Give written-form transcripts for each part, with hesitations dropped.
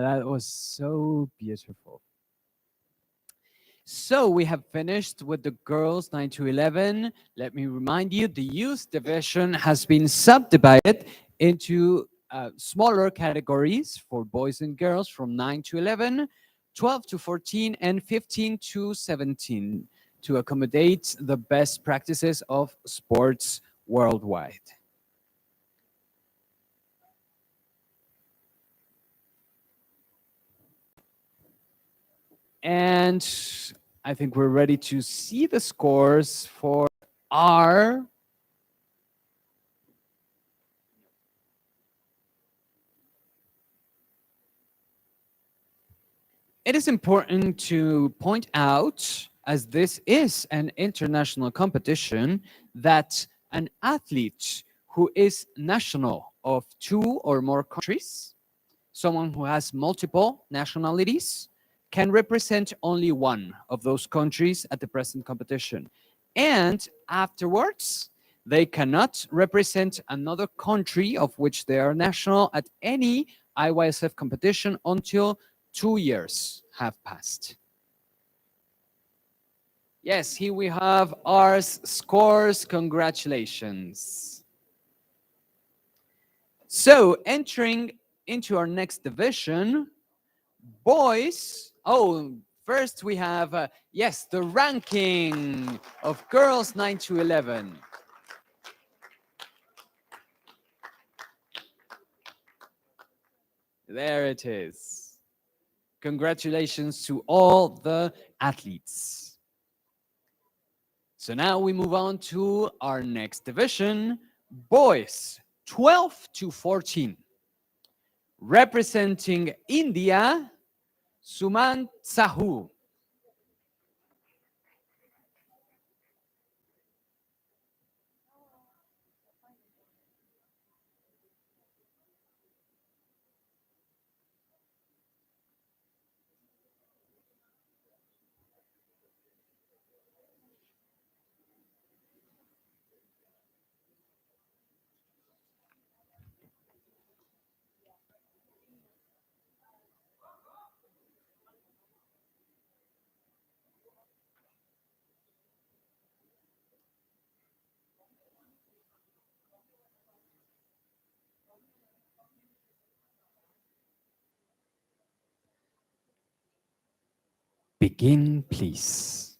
That was so beautiful. So we have finished with the girls 9 to 11. Let me remind you, the youth division has been subdivided into smaller categories for boys and girls from 9 to 11, 12 to 14, and 15 to 17 to accommodate the best practices of sports worldwide. And I think we're ready to see the scores for our It is important to point out, as this is an international competition, that an athlete who is national of two or more countries, someone who has multiple nationalities, can represent only one of those countries at the present competition. And afterwards, they cannot represent another country of which they are national at any IYSF competition until 2 years have passed. Yes, here we have our scores. Congratulations. So entering into our next division, boys. Oh, first we have, yes, the ranking of girls 9 to 11. There it is. Congratulations to all the athletes. So now we move on to our next division, boys 12 to 14. Representing India, Suman Sahu. Begin, please.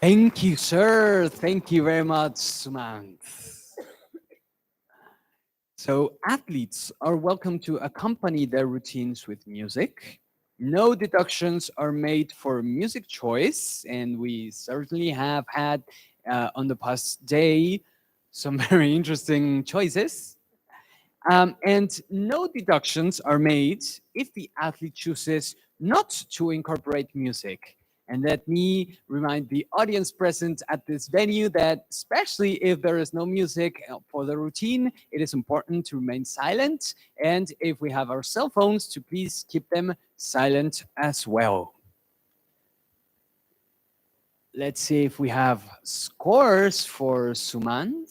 Thank you, sir. Thank you very much, Suman. So, athletes are welcome to accompany their routines with music. No deductions are made for music choice, and we certainly have had on the past day some very interesting choices. And no deductions are made if the athlete chooses not to incorporate music. And let me remind the audience present at this venue that, especially if there is no music for the routine, it is important to remain silent. And if we have our cell phones, to please keep them silent as well. Let's see if we have scores for Suman.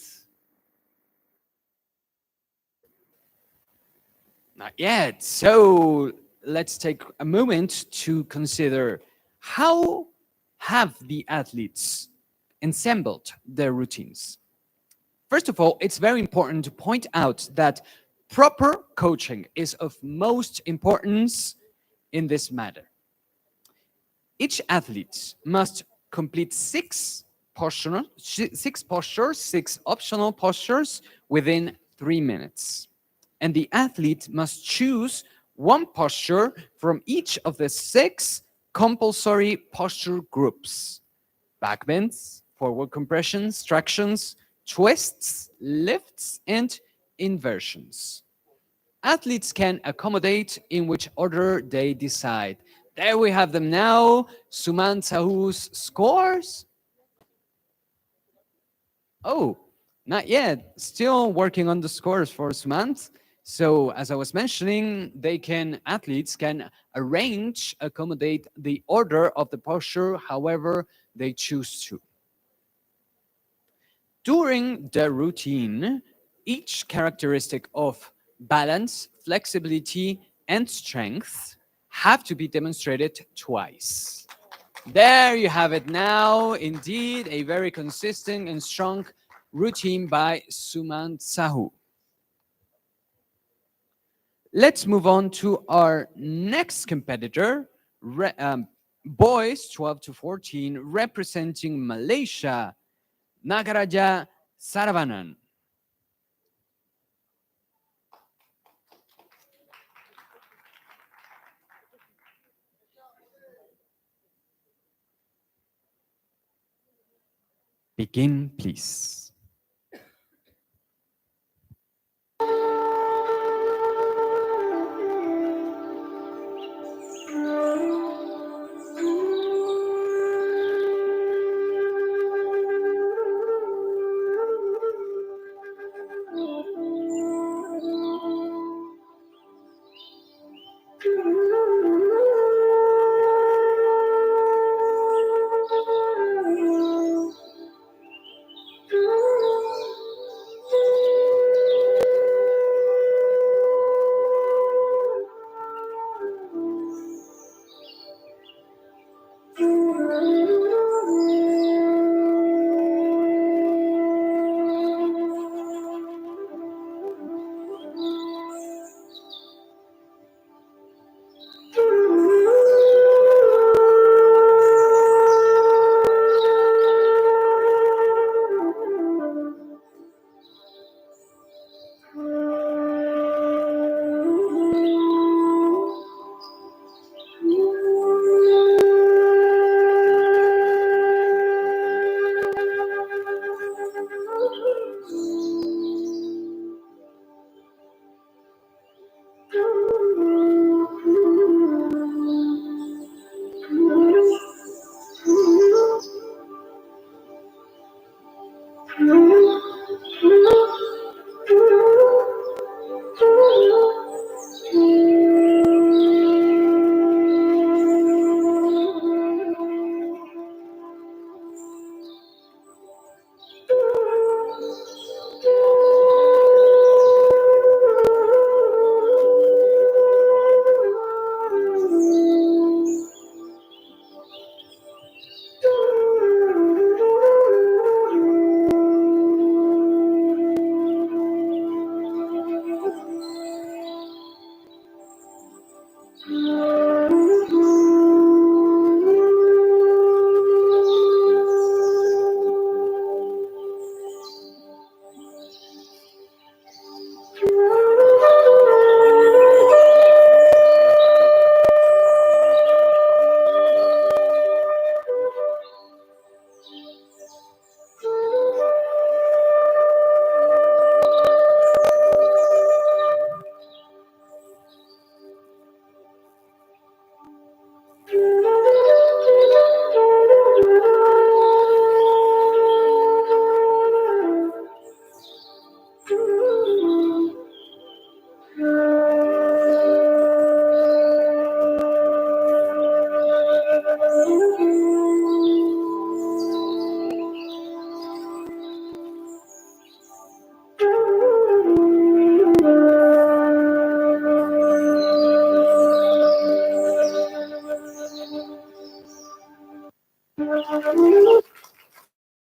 Not yet. So let's take a moment to consider how have the athletes assembled their routines. First of all, it's very important to point out that proper coaching is of most importance in this matter. Each athlete must complete six optional postures within 3 minutes. And the athlete must choose one posture from each of the six compulsory posture groups: back bends, forward compressions, tractions, twists, lifts, and inversions. Athletes can accommodate in which order they decide. There we have them now. Suman Sahu's scores. Oh, not yet. Still working on the scores for Sumant. So as I was mentioning, athletes can accommodate the order of the posture however they choose to. During the routine, each characteristic of balance, flexibility, and strength have to be demonstrated twice. There you have it now. Indeed, a very consistent and strong routine by Suman Sahu. Let's move on to our next competitor, boys 12 to 14, representing Malaysia, Nagaraja Saravanan. Begin, please.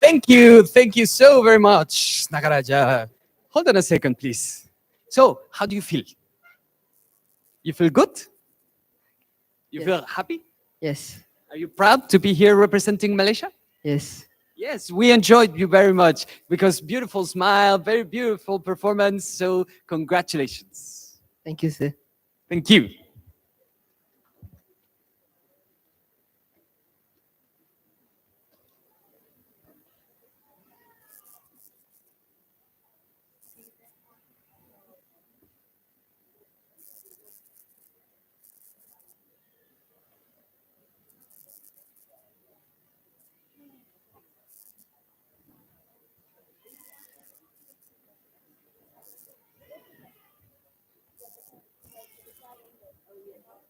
Thank you so very much, Nagaraja. Hold on a second, please. So, how do you feel? You feel good? You Yes. feel happy? Yes. Are you proud to be here representing Malaysia? Yes. Yes, we enjoyed you very much because beautiful smile, very beautiful performance. So, congratulations. Thank you, sir. Thank you.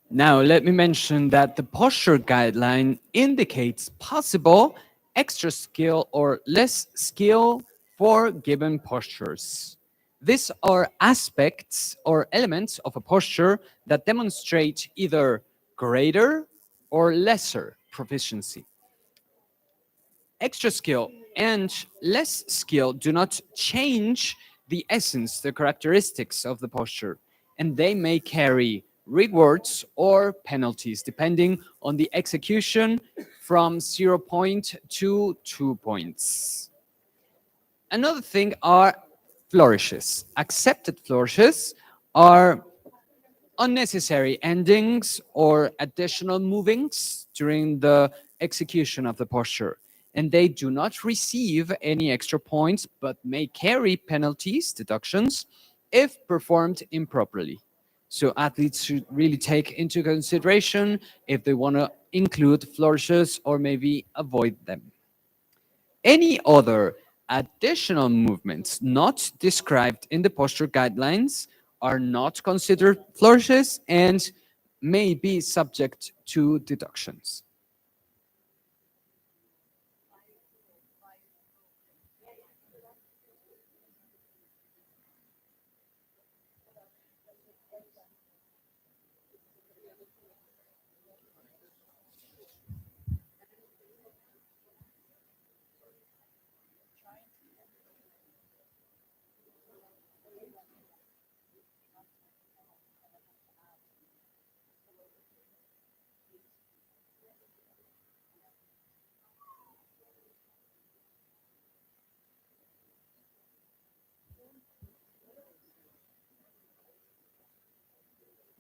Now, let me mention that the posture guideline indicates possible extra skill or less skill for given postures. These are aspects or elements of a posture that demonstrate either greater or lesser proficiency. Extra skill and less skill do not change the essence, the characteristics of the posture, and they may carry rewards or penalties depending on the execution from 0 point to 2 points. Another thing are flourishes. Accepted flourishes are unnecessary endings or additional movings during the execution of the posture. And they do not receive any extra points, but may carry penalties, deductions, if performed improperly. So athletes should really take into consideration if they want to include flourishes or maybe avoid them. Any other additional movements not described in the posture guidelines are not considered flourishes and may be subject to deductions.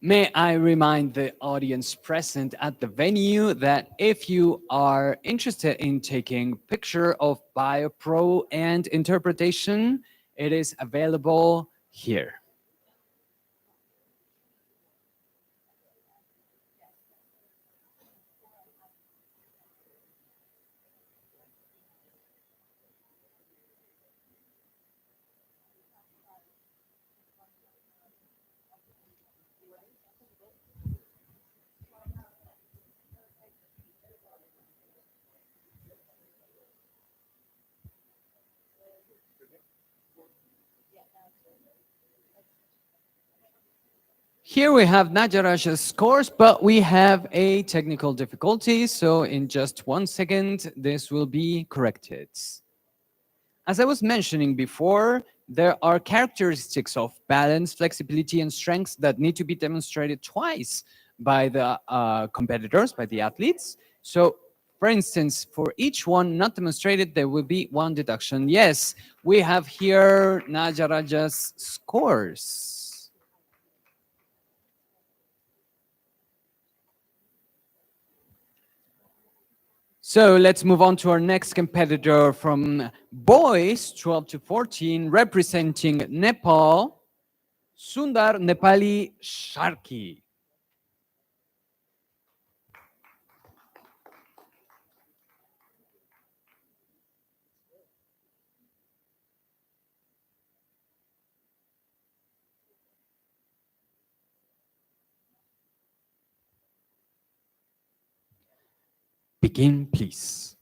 May I remind the audience present at the venue that if you are interested in taking picture of BioPro and interpretation, it is available here. Here we have Nagaraja's scores, but we have a technical difficulty. So in just 1 second, this will be corrected. As I was mentioning before, there are characteristics of balance, flexibility, and strength that need to be demonstrated twice by the competitors, by the athletes. So, for instance, for each one not demonstrated, there will be one deduction. Yes, we have here Nagaraja's scores. So let's move on to our next competitor from boys 12 to 14, representing Nepal, Sundar Nepali Sharki. Begin, please.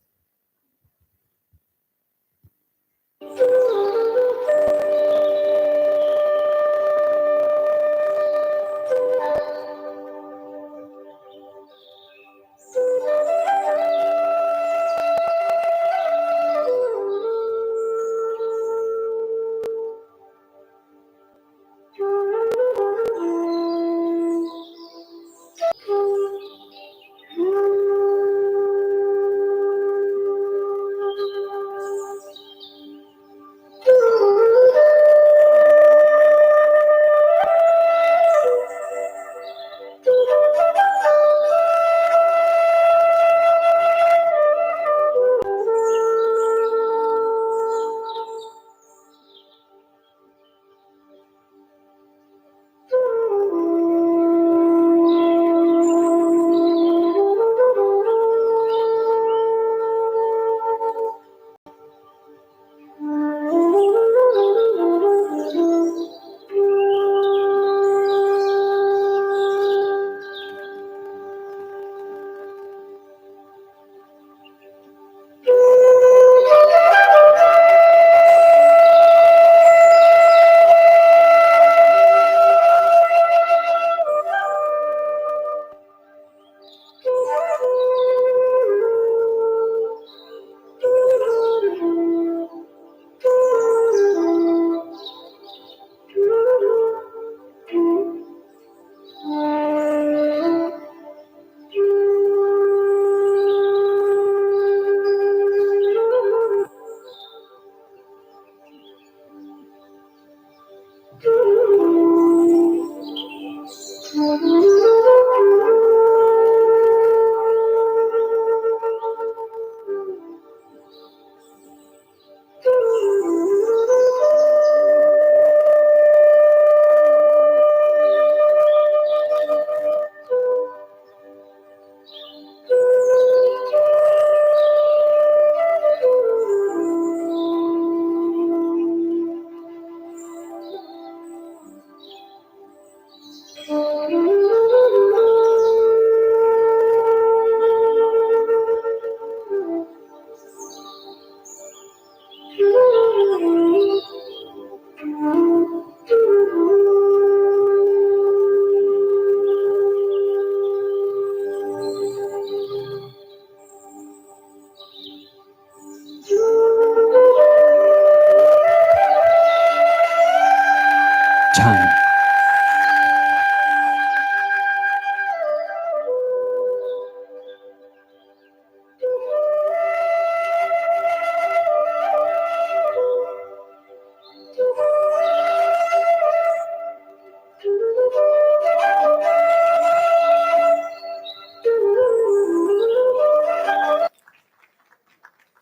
time.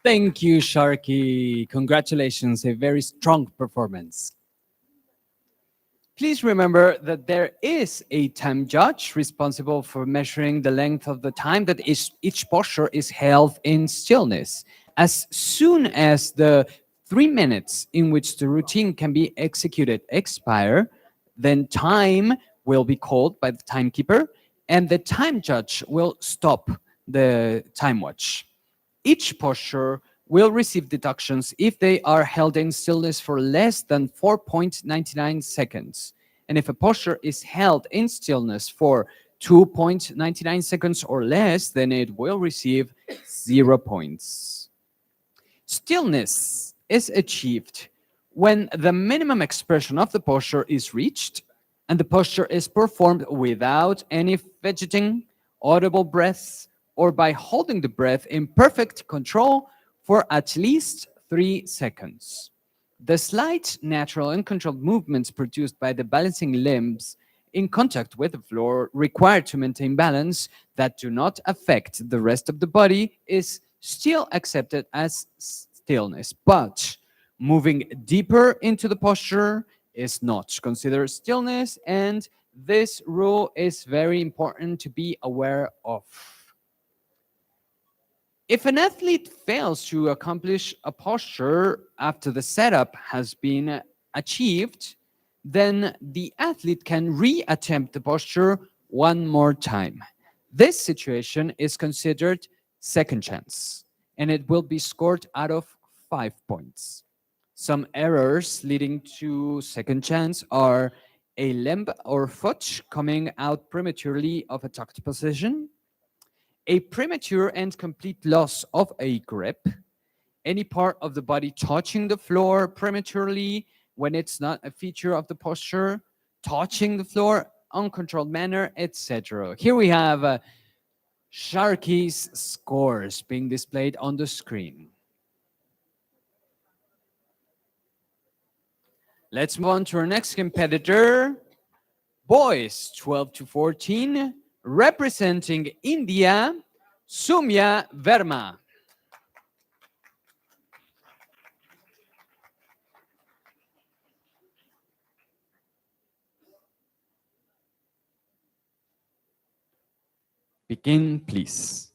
Thank you, Sharky. Congratulations, a very strong performance. Please remember that there is a time judge responsible for measuring the length of the time that each posture is held in stillness. As soon as the 3 minutes in which the routine can be executed expire, then time will be called by the timekeeper and the time judge will stop the time watch. Each posture will receive deductions if they are held in stillness for less than 4.99 seconds. And if a posture is held in stillness for 2.99 seconds or less, then it will receive 0 points. Stillness is achieved when the minimum expression of the posture is reached and the posture is performed without any fidgeting, audible breaths, or by holding the breath in perfect control for at least 3 seconds. The slight, natural, and controlled movements produced by the balancing limbs in contact with the floor required to maintain balance that do not affect the rest of the body is still accepted as stillness, but moving deeper into the posture is not considered stillness, and this rule is very important to be aware of. If an athlete fails to accomplish a posture after the setup has been achieved, then the athlete can reattempt the posture one more time. This situation is considered second chance, and it will be scored out of 5 points. Some errors leading to second chance are a limb or foot coming out prematurely of a tucked position, a premature and complete loss of a grip, any part of the body touching the floor prematurely when it's not a feature of the posture, touching the floor uncontrolled manner, etc. Here we have Sharky's scores being displayed on the screen. Let's move on to our next competitor, boys 12 to 14, representing India, Sumia Verma. Begin, please.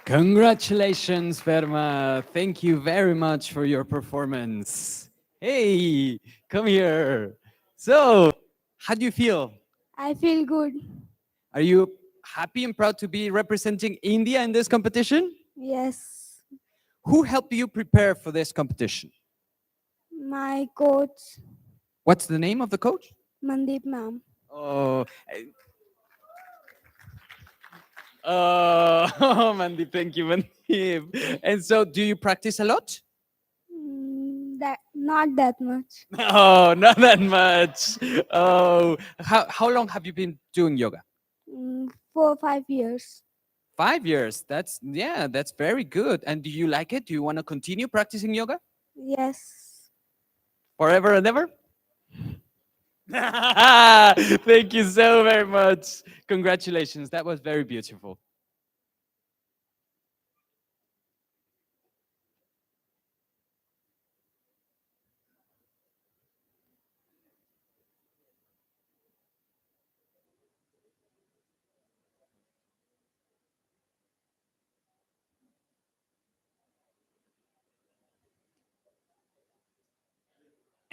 Congratulations, Verma. Thank you very much for your performance. Hey, come here. So, how do you feel? I feel good. Are you happy and proud to be representing India in this competition? Yes, Who helped you prepare for this competition? my coach, What's the name of the coach? Mandeep ma'am. Oh, oh, Mandeep, thank you, Mandeep. And so, do you practice a lot? That not that much. Oh, not that much. Oh, how long have you been doing yoga? 4 5 years. 5 years. That's yeah, that's very good. And do you like it? Do you want to continue practicing yoga Yes. forever and ever? Thank you so very much. Congratulations. That was very beautiful.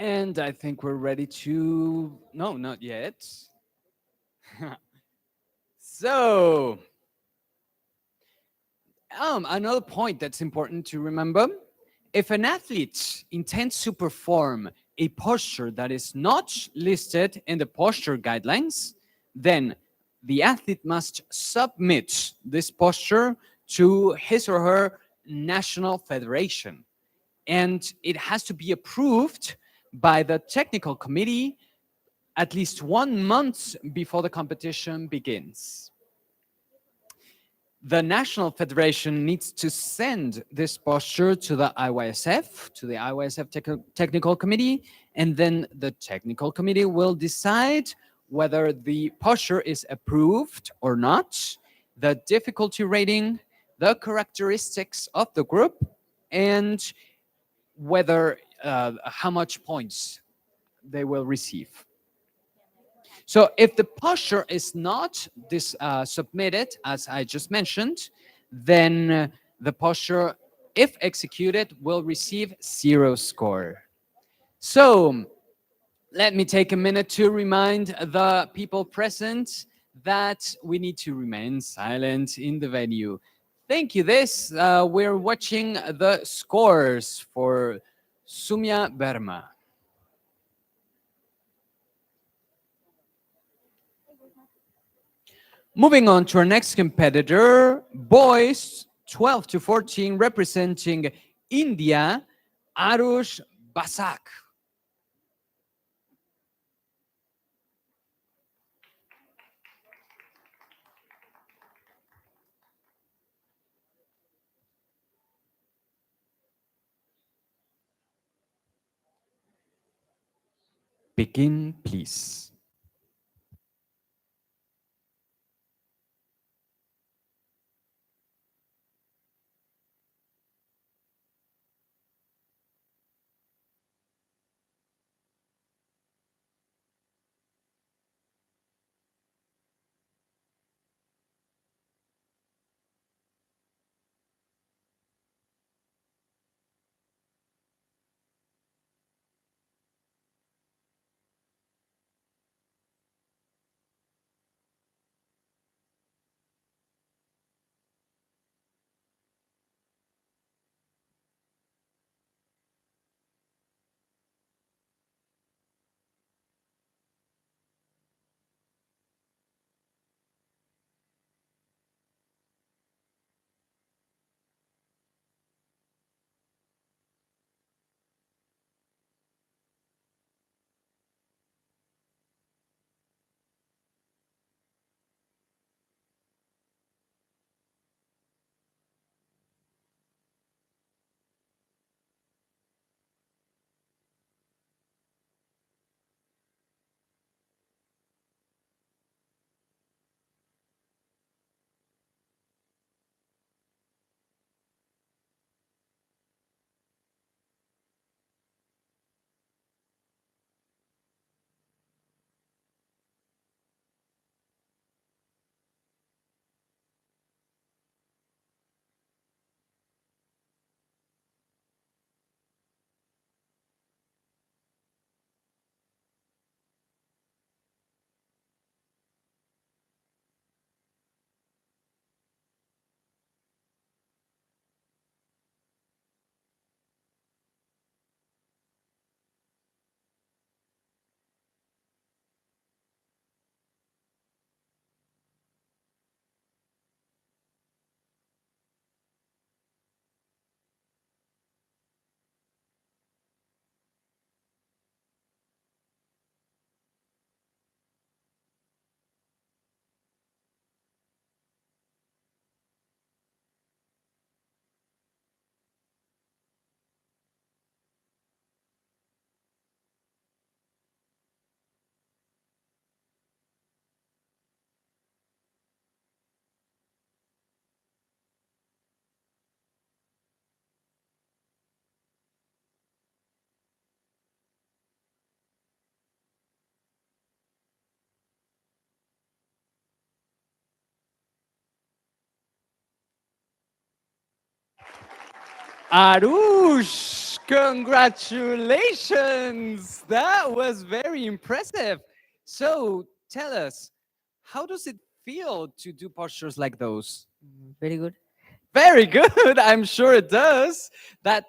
And I think we're ready to. No, not yet. So, another point that's important to remember, if an athlete intends to perform a posture that is not listed in the posture guidelines, then the athlete must submit this posture to his or her national federation. And it has to be approved by the technical committee at least 1 month before the competition begins. The national federation needs to send this posture to the IYSF, to the IYSF technical committee, and then the technical committee will decide whether the posture is approved or not, the difficulty rating, the characteristics of the group, and whether how much points they will receive. So if the posture is not submitted, as I just mentioned, then the posture, if executed, will receive 0 score. So let me take a minute to remind the people present that we need to remain silent in the venue. Thank you. We're watching the scores for Sumia Verma. Moving on to our next competitor, boys 12 to 14, representing India, Arush Basak. Begin, please. Arush, congratulations! That was very impressive. So tell us, how does it feel to do postures like those? Very good. Very good. I'm sure it does. That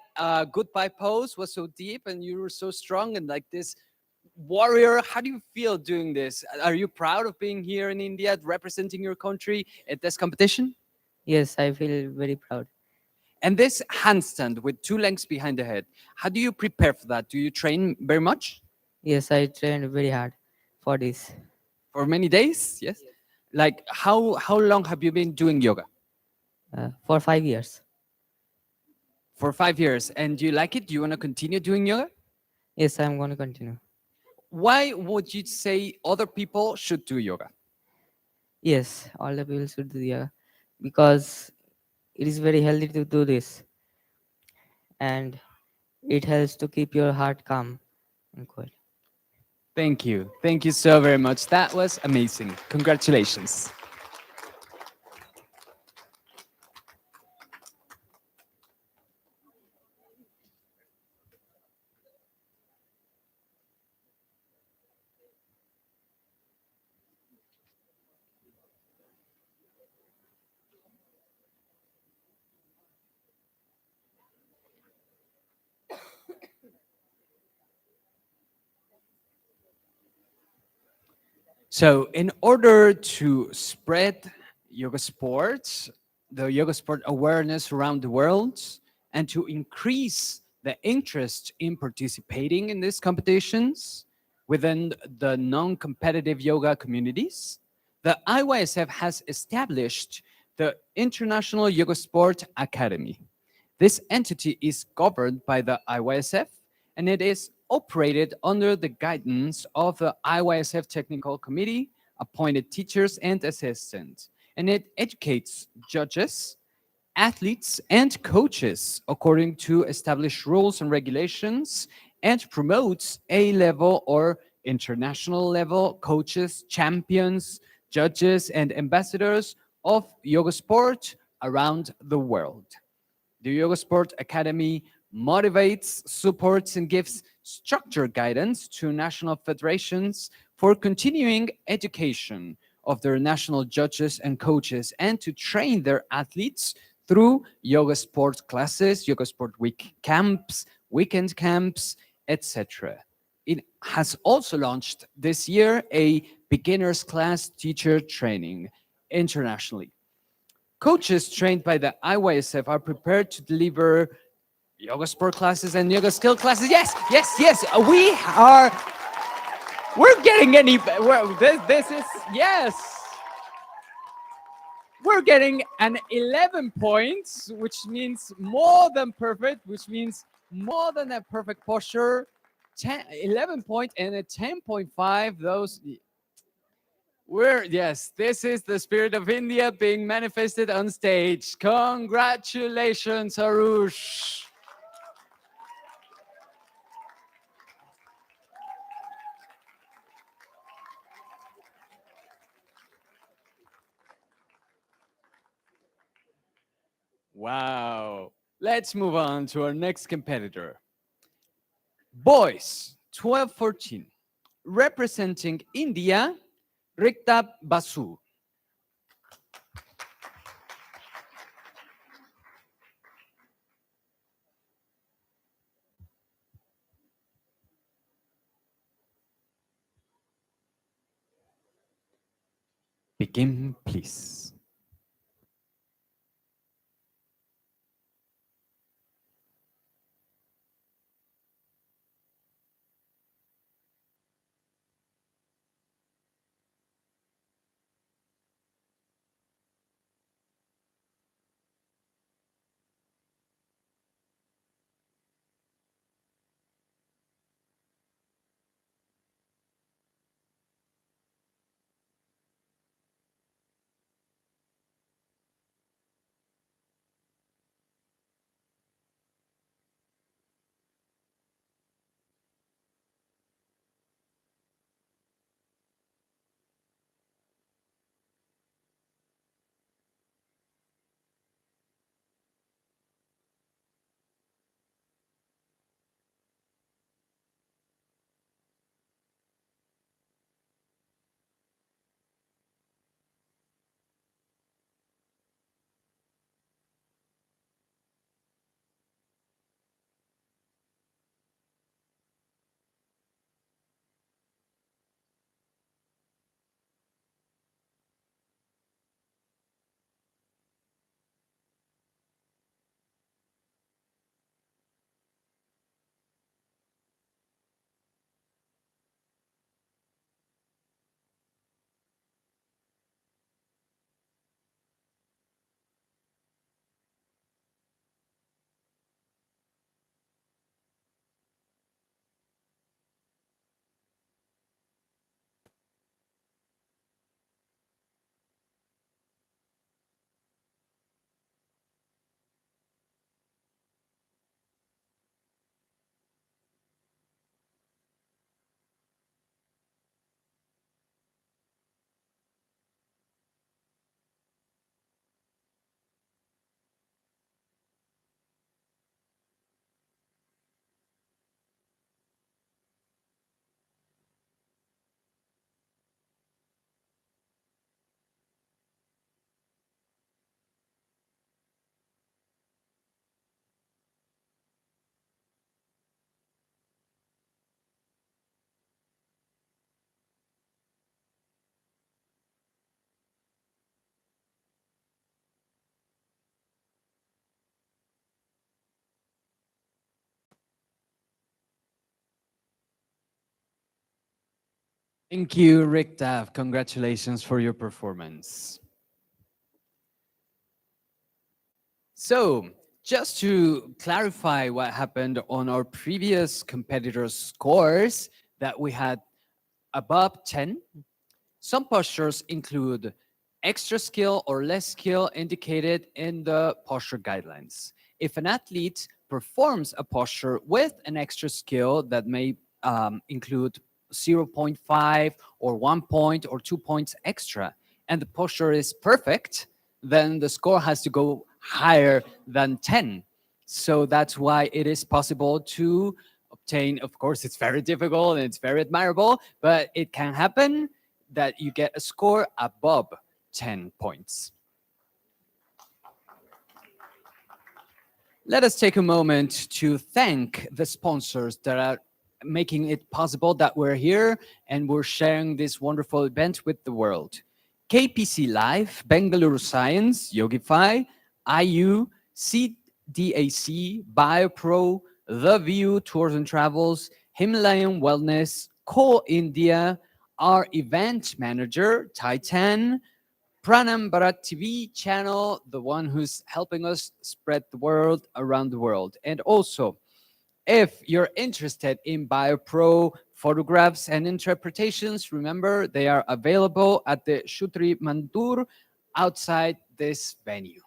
goodbye pose was so deep and you were so strong and like this warrior. How do you feel doing this? Are you proud of being here in India, representing your country at this competition? Yes, I feel very proud. And this handstand with two legs behind the head, how do you prepare for that? Do you train very much? Yes, I trained very hard for this. For many days? Yes. Like how long have you been doing yoga? For 5 years. For 5 years. And do you like it? Do you want to continue doing yoga? Yes, I'm going to continue. Why would you say other people should do yoga? Yes, all the people should do yoga because it is very healthy to do this, and it helps to keep your heart calm and cool. Thank you. Thank you so very much. That was amazing. Congratulations. So, in order to spread yoga sports, the yoga sport awareness around the world, and to increase the interest in participating in these competitions within the non competitive yoga communities, the IYSF has established the International Yoga Sport Academy. This entity is governed by the IYSF and it is operated under the guidance of the IYSF Technical Committee, appointed teachers and assistants. And it educates judges, athletes, and coaches according to established rules and regulations and promotes A level or international level coaches, champions, judges, and ambassadors of yoga sport around the world. The Yoga Sport Academy motivates, supports, and gives structured guidance to national federations for continuing education of their national judges and coaches and to train their athletes through yoga sport classes, yoga sport week camps, weekend camps, etc. It has also launched this year a beginners class teacher training internationally. Coaches trained by the IYSF are prepared to deliver yoga sport classes and yoga skill classes. Yes, yes, yes. We are. We're getting any. This is yes. We're getting an 11 points, which means more than perfect, which means more than a perfect posture. 11 point and a 10.5. Those we're yes, this is the spirit of India being manifested on stage. Congratulations, Arush. Wow. Let's move on to our next competitor. Boys, 12-14. Representing India, Riktav Basu. Begin, please. Thank you, Riktav. Congratulations for your performance. So, just to clarify what happened on our previous competitors' scores, that we had above 10. Some postures include extra skill or less skill indicated in the posture guidelines. If an athlete performs a posture with an extra skill that may include zero point 0.5 or 1 point or 2 points extra, and the posture is perfect, then the score has to go higher than 10. So that's why it is possible to obtain, of course, it's very difficult and it's very admirable, but it can happen that you get a score above 10 points. Let us take a moment to thank the sponsors that are making it possible that we're here and we're sharing this wonderful event with the world. KPC Live, Bengaluru Science, Yogify, IU, CDAC, BioPro, The View Tours and Travels, Himalayan Wellness, Co India, our event manager, Titan, Pranam Bharat TV channel, the one who's helping us spread the world around the world. And also, if you're interested in BioPro photographs and interpretations, remember they are available at the Shutri Mandur outside this venue.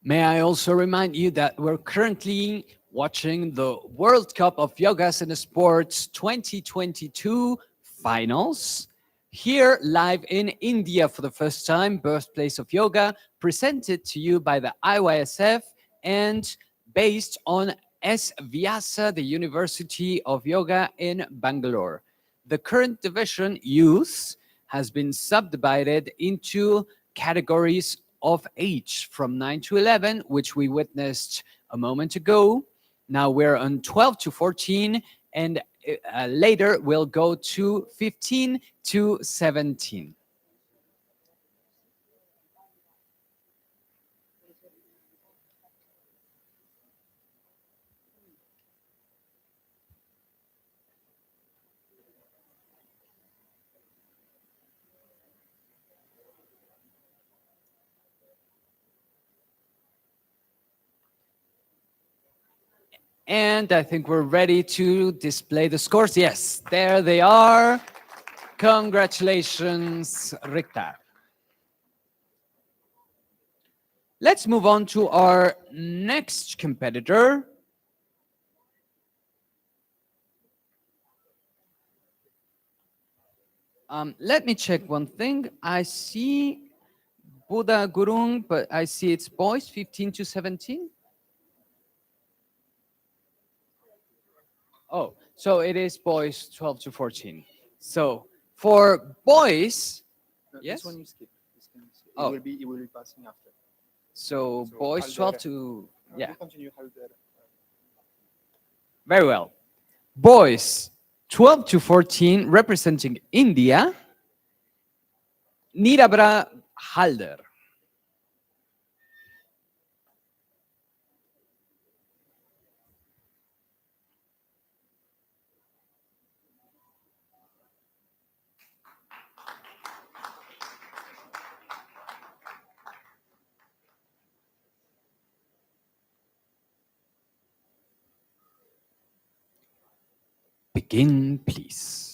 May I also remind you that we're currently watching the World Cup of Yogasana Sports 2022 finals. Here, live in India for the first time, birthplace of yoga, presented to you by the IYSF and based on S-VYASA, the University of Yoga in Bangalore. The current division, youth, has been subdivided into categories of age from 9 to 11, which we witnessed a moment ago. Now we're on 12 to 14, and later we'll go to 15 to 17. And I think we're ready to display the scores. Yes, there they are. Congratulations, Rikta. Let's move on to our next competitor. Let me check one thing. I see Buddha Gurung, but I see it's boys 15 to 17. Oh, so it is boys 12 to 14. So for boys, yes? This one you skip. This one you skip. Oh. It will be passing after. So So boys 12 Halder. to, You yeah, continue Halder. very well. Boys 12 to 14 representing India, Nirabra Halder. Begin, please.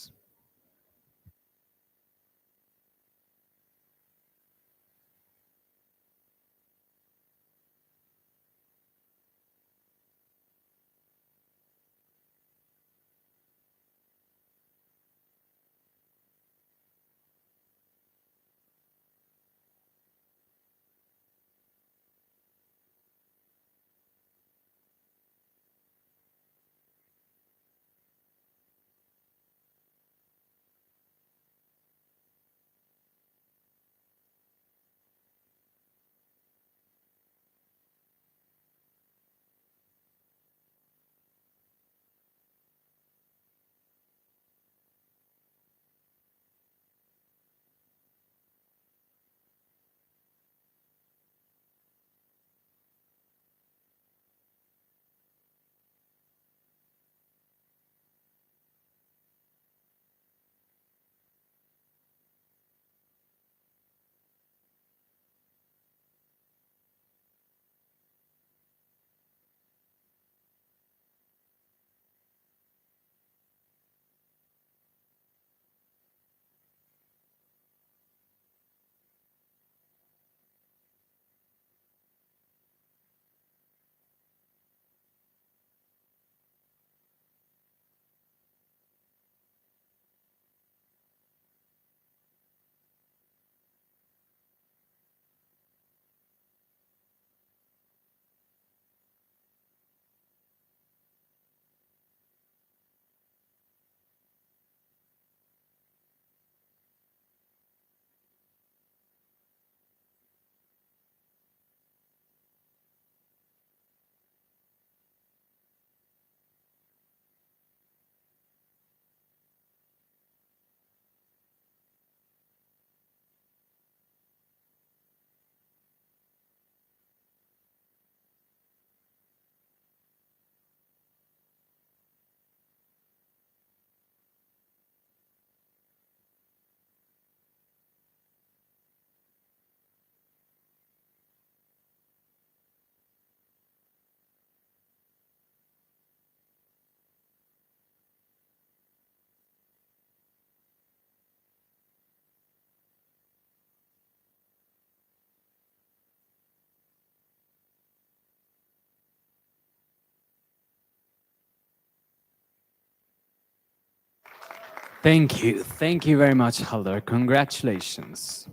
Thank you. Thank you very much, Haldar. Congratulations.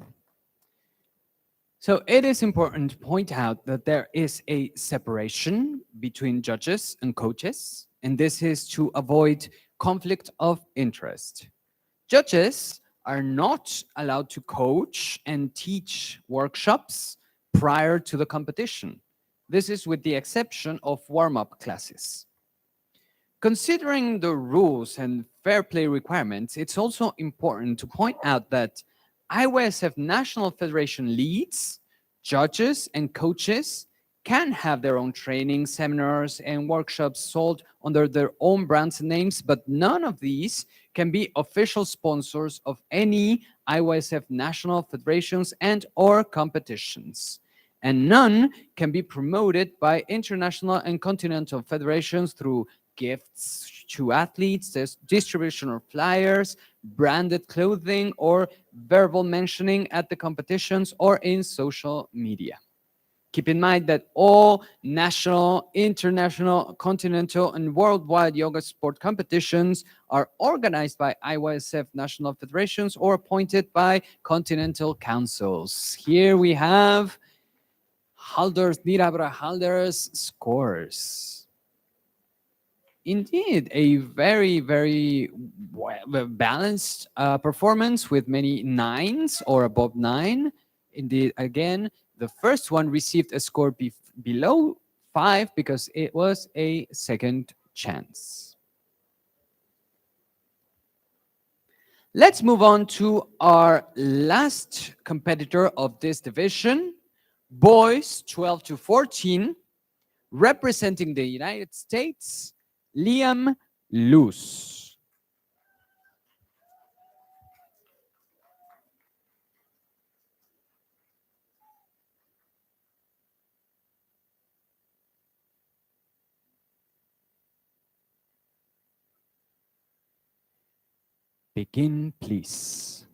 So it is important to point out that there is a separation between judges and coaches, and this is to avoid conflict of interest. Judges are not allowed to coach and teach workshops prior to the competition. This is with the exception of warm up classes. Considering the rules and fair play requirements, it's also important to point out that IYSF National Federation leads, judges, and coaches can have their own training, seminars, and workshops sold under their own brands and names, but none of these can be official sponsors of any IYSF national federations and or competitions. And none can be promoted by international and continental federations through gifts to athletes, distribution of flyers, branded clothing, or verbal mentioning at the competitions or in social media. Keep in mind that all national, international, continental, and worldwide yoga sport competitions are organized by IYSF national federations or appointed by continental councils. Here we have Haldar's, Nirabra Haldar's scores. Indeed, a very, very balanced performance with many nines or above nine. Indeed, again, the first one received a score below 5 because it was a second chance. Let's move on to our last competitor of this division, boys 12 to 14, representing the United States, Liam Luce. Begin, please.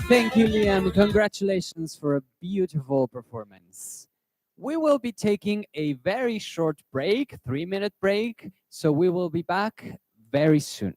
Thank you, Liam. Congratulations for a beautiful performance. We will be taking a very short break, 3-minute break, so we will be back very soon.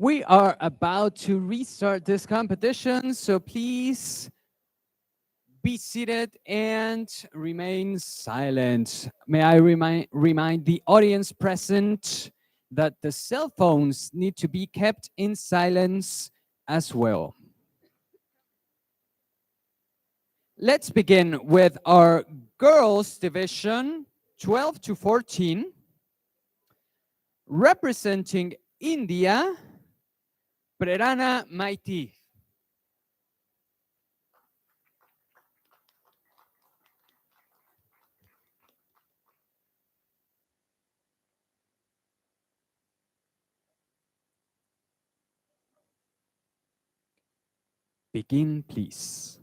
We are about to restart this competition, so please be seated and remain silent. May I remind the audience present that the cell phones need to be kept in silence as well. Let's begin with our girls division, 12 to 14, representing India, Prerana Maiti. Begin, please.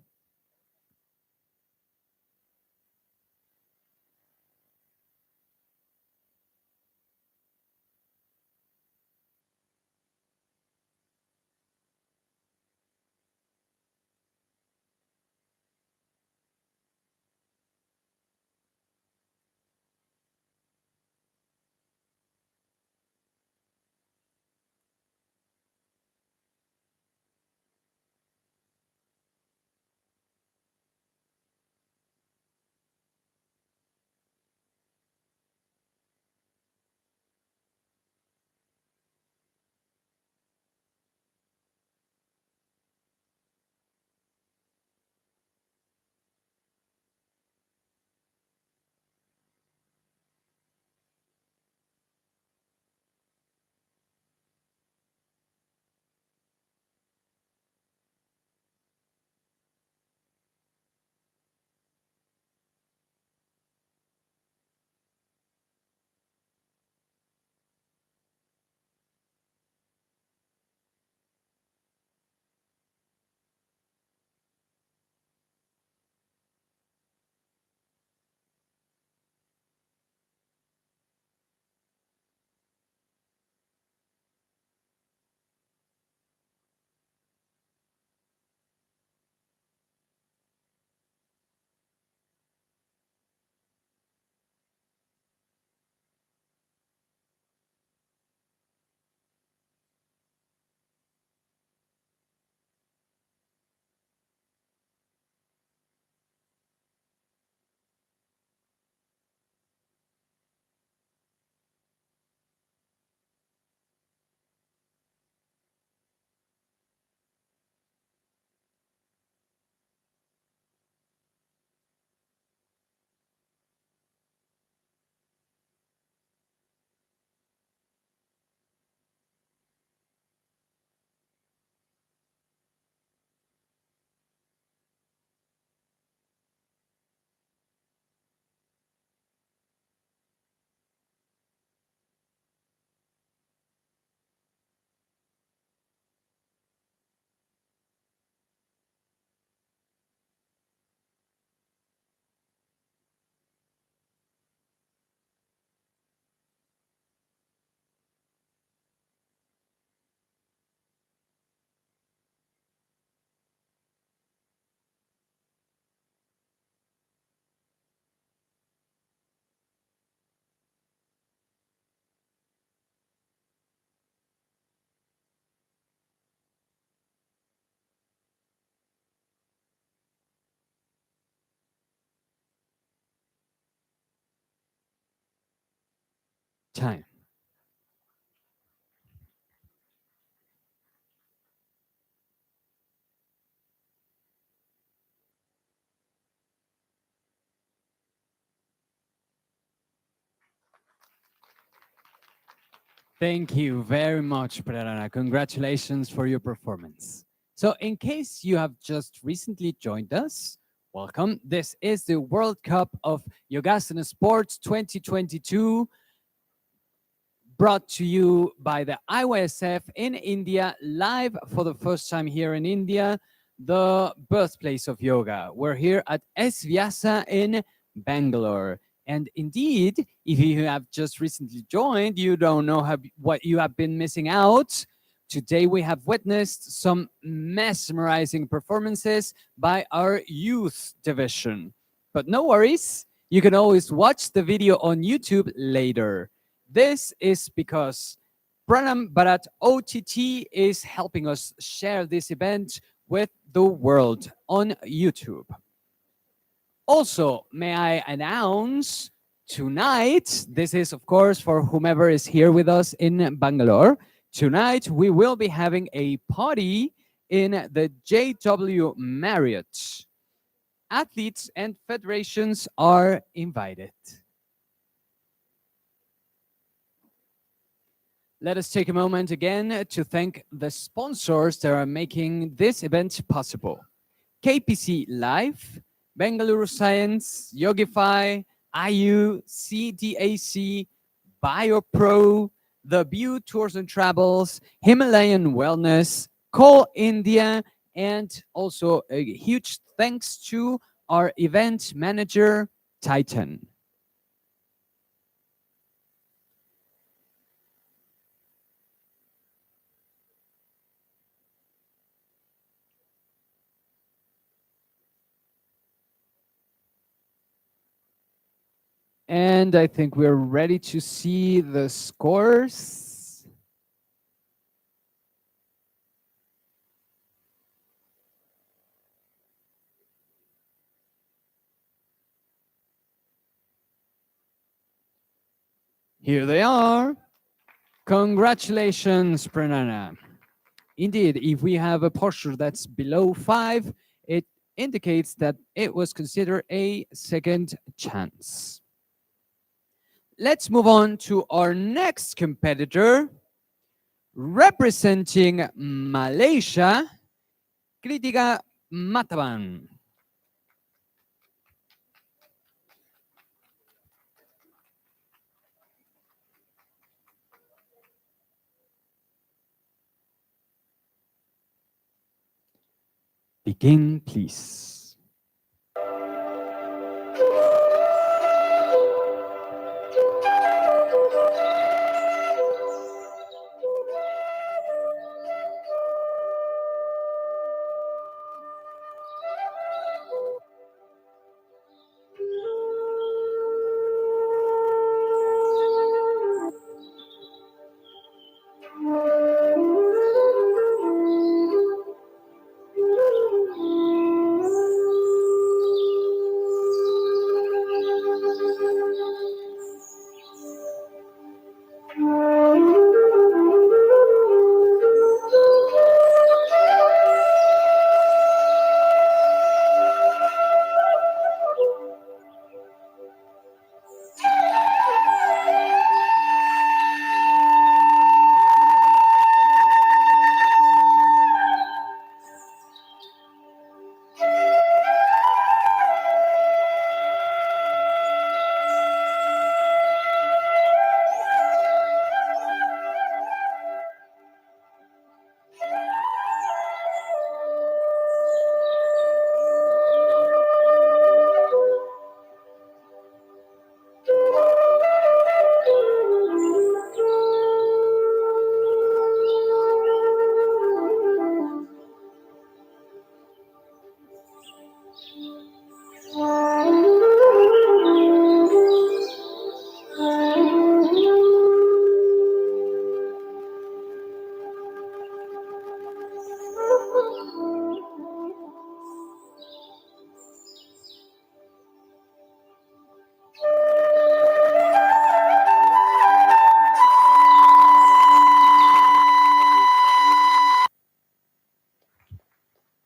Time. Thank you very much, Prerana. Congratulations for your performance. So, in case you have just recently joined us, welcome. This is the World Cup of Yogasana Sports 2022, brought to you by the IYSF in India, live for the first time here in India, the birthplace of yoga. We're here at S-VYASA in Bangalore. And indeed, if you have just recently joined, you don't know what you have been missing out. Today, we have witnessed some mesmerizing performances by our youth division. But no worries, you can always watch the video on YouTube later. This is because Pranam Bharat OTT is helping us share this event with the world on YouTube. Also, may I announce tonight, this is of course for whomever is here with us in Bangalore, tonight we will be having a party in the JW Marriott. Athletes and federations are invited. Let us take a moment again to thank the sponsors that are making this event possible. KPC Live, Bengaluru Science, Yogify, IU, CDAC, BioPro, The View Tours and Travels, Himalayan Wellness, Coal India, and also a huge thanks to our event manager, Titan. And I think we're ready to see the scores. Here they are. Congratulations, Pranana. Indeed, if we have a posture that's below 5, it indicates that it was considered a second chance. Let's move on to our next competitor, representing Malaysia, Kritika Mataban. Begin, please.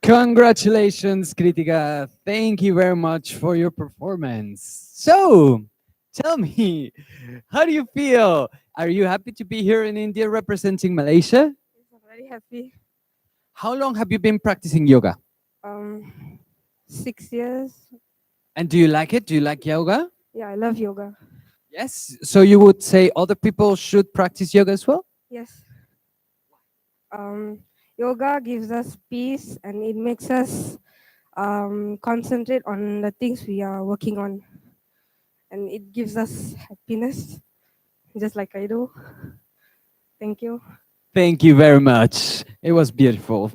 Congratulations, Kritika. Thank you very much for your performance. So, tell me, how do you feel? Are you happy to be here in India representing Malaysia? Yes, I'm very happy. How long have you been practicing yoga? 6 years. And do you like it? Do you like yoga? Yeah, I love yoga. Yes. So you would say other people should practice yoga as well? Yes. Yoga gives us peace and it makes us concentrate on the things we are working on. And it gives us happiness, just like I do. Thank you. Thank you very much. It was beautiful.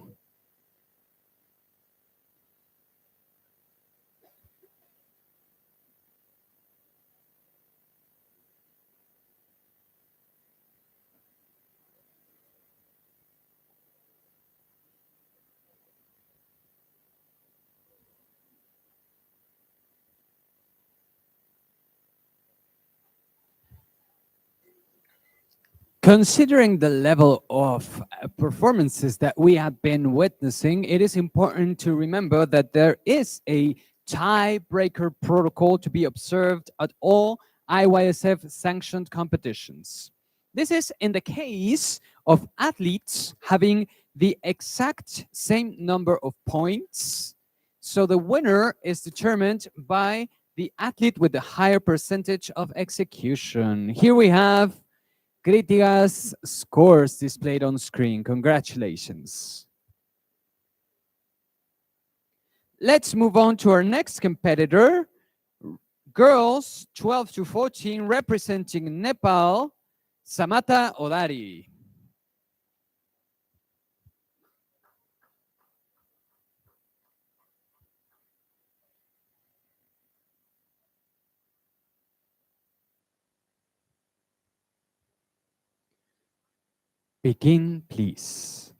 Considering the level of performances that we have been witnessing, it is important to remember that there is a tiebreaker protocol to be observed at all IYSF sanctioned competitions. This is in the case of athletes having the exact same number of points. So the winner is determined by the athlete with the higher percentage of execution. Here we have Critica's scores displayed on screen. Congratulations. Let's move on to our next competitor. Girls 12 to 14 representing Nepal, Samata Odari. Begin, please.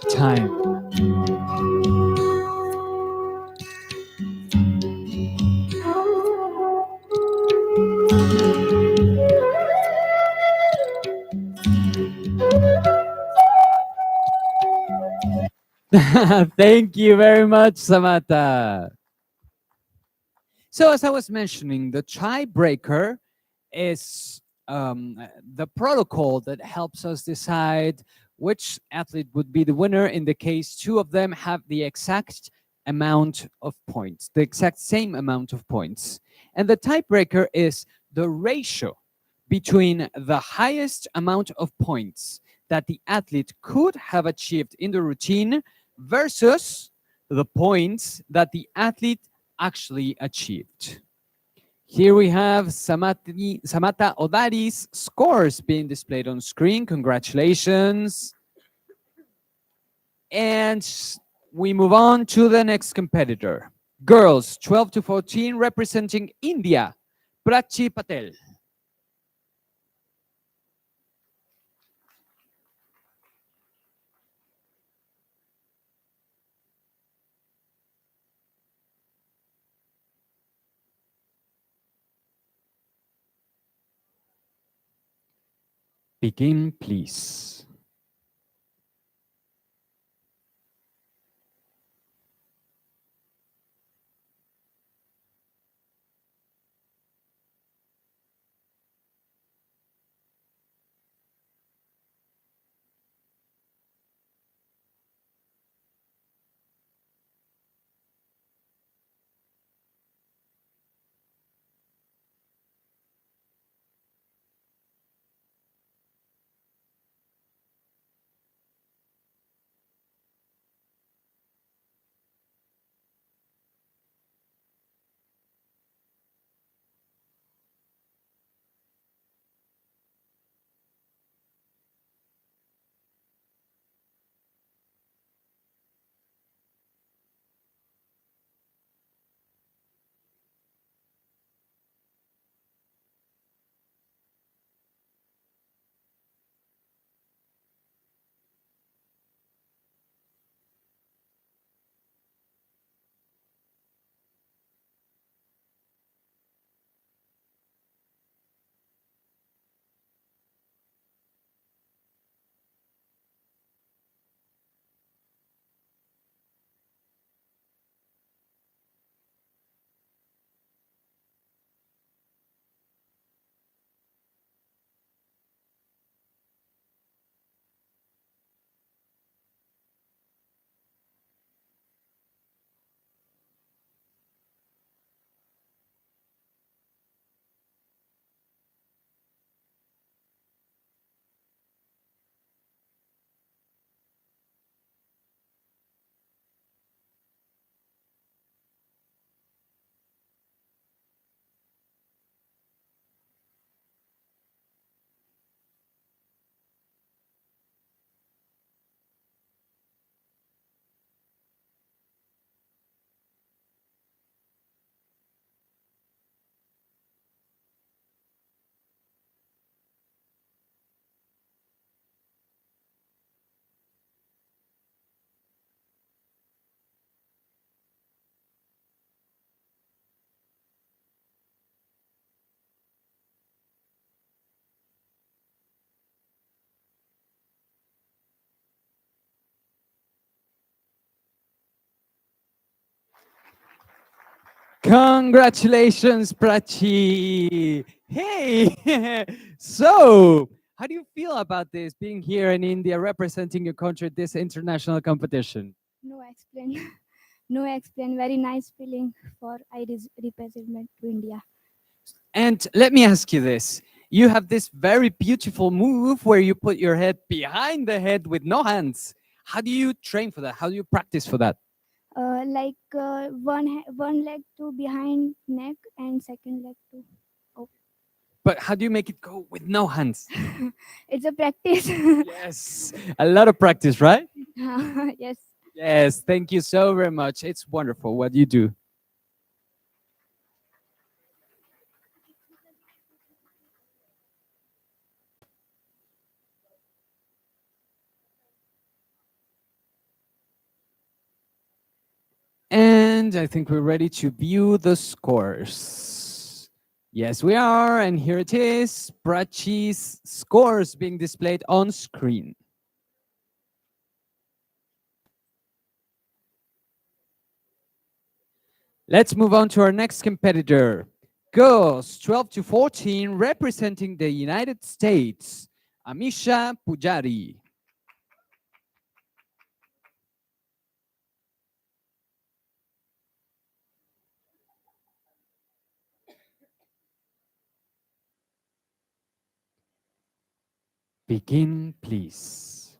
Time. Thank you very much, Samata. So, as I was mentioning, the tiebreaker is the protocol that helps us decide which athlete would be the winner in the case two of them have the exact amount of points, the exact same amount of points. And the tiebreaker is the ratio between the highest amount of points that the athlete could have achieved in the routine versus the points that the athlete actually achieved. Here we have Samata Odari's scores being displayed on screen. Congratulations. And we move on to the next competitor. Girls 12 to 14 representing India, Prachi Patel. Begin, please. Congratulations, Prachi. Hey, so how do you feel about this, being here in India, representing your country at this international competition? No explain. No explain. Very nice feeling for represent to India. And let me ask you this. You have this very beautiful move where you put your head behind the head with no hands. How do you train for that? How do you practice for that? One leg to behind neck and second leg to. Oh. But how do you make it go with no hands? It's a practice. Yes, a lot of practice, right? Yes. Yes, thank you so very much. It's wonderful what you do. And I think we're ready to view the scores. Yes, we are. And here it is. Prachi's scores being displayed on screen. Let's move on to our next competitor. Girls 12 to 14 representing the United States. Amisha Pujari. Begin, please.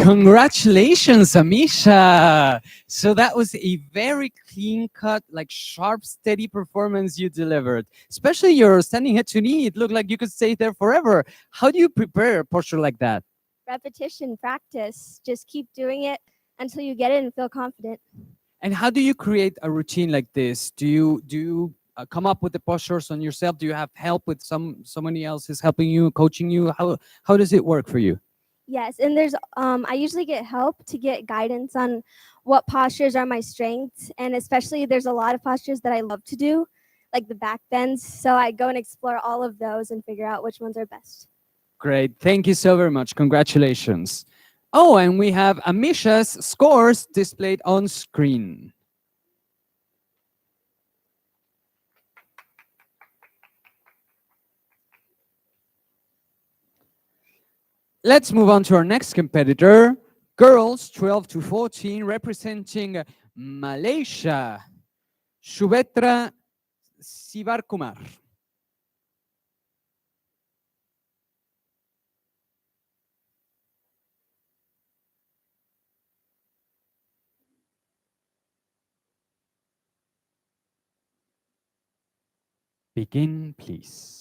Congratulations, Amisha. So that was a very clean cut, like sharp, steady performance you delivered. Especially your standing head to knee. It looked like you could stay there forever. How do you prepare a posture like that? Repetition, practice. Just keep doing it until you get it and feel confident. And how do you create a routine like this? Do you come up with the postures on yourself? Do you have help with somebody else is helping you, coaching you? How does it work for you? Yes, and there's I usually get help to get guidance on what postures are my strengths, and especially there's a lot of postures that I love to do, like the back bends. So I go and explore all of those and figure out which ones are best. Great. Thank you so very much. Congratulations. Oh, and we have Amisha's scores displayed on screen. Let's move on to our next competitor, girls 12 to 14, representing Malaysia, Shubhetra Sivar Kumar. Begin, please.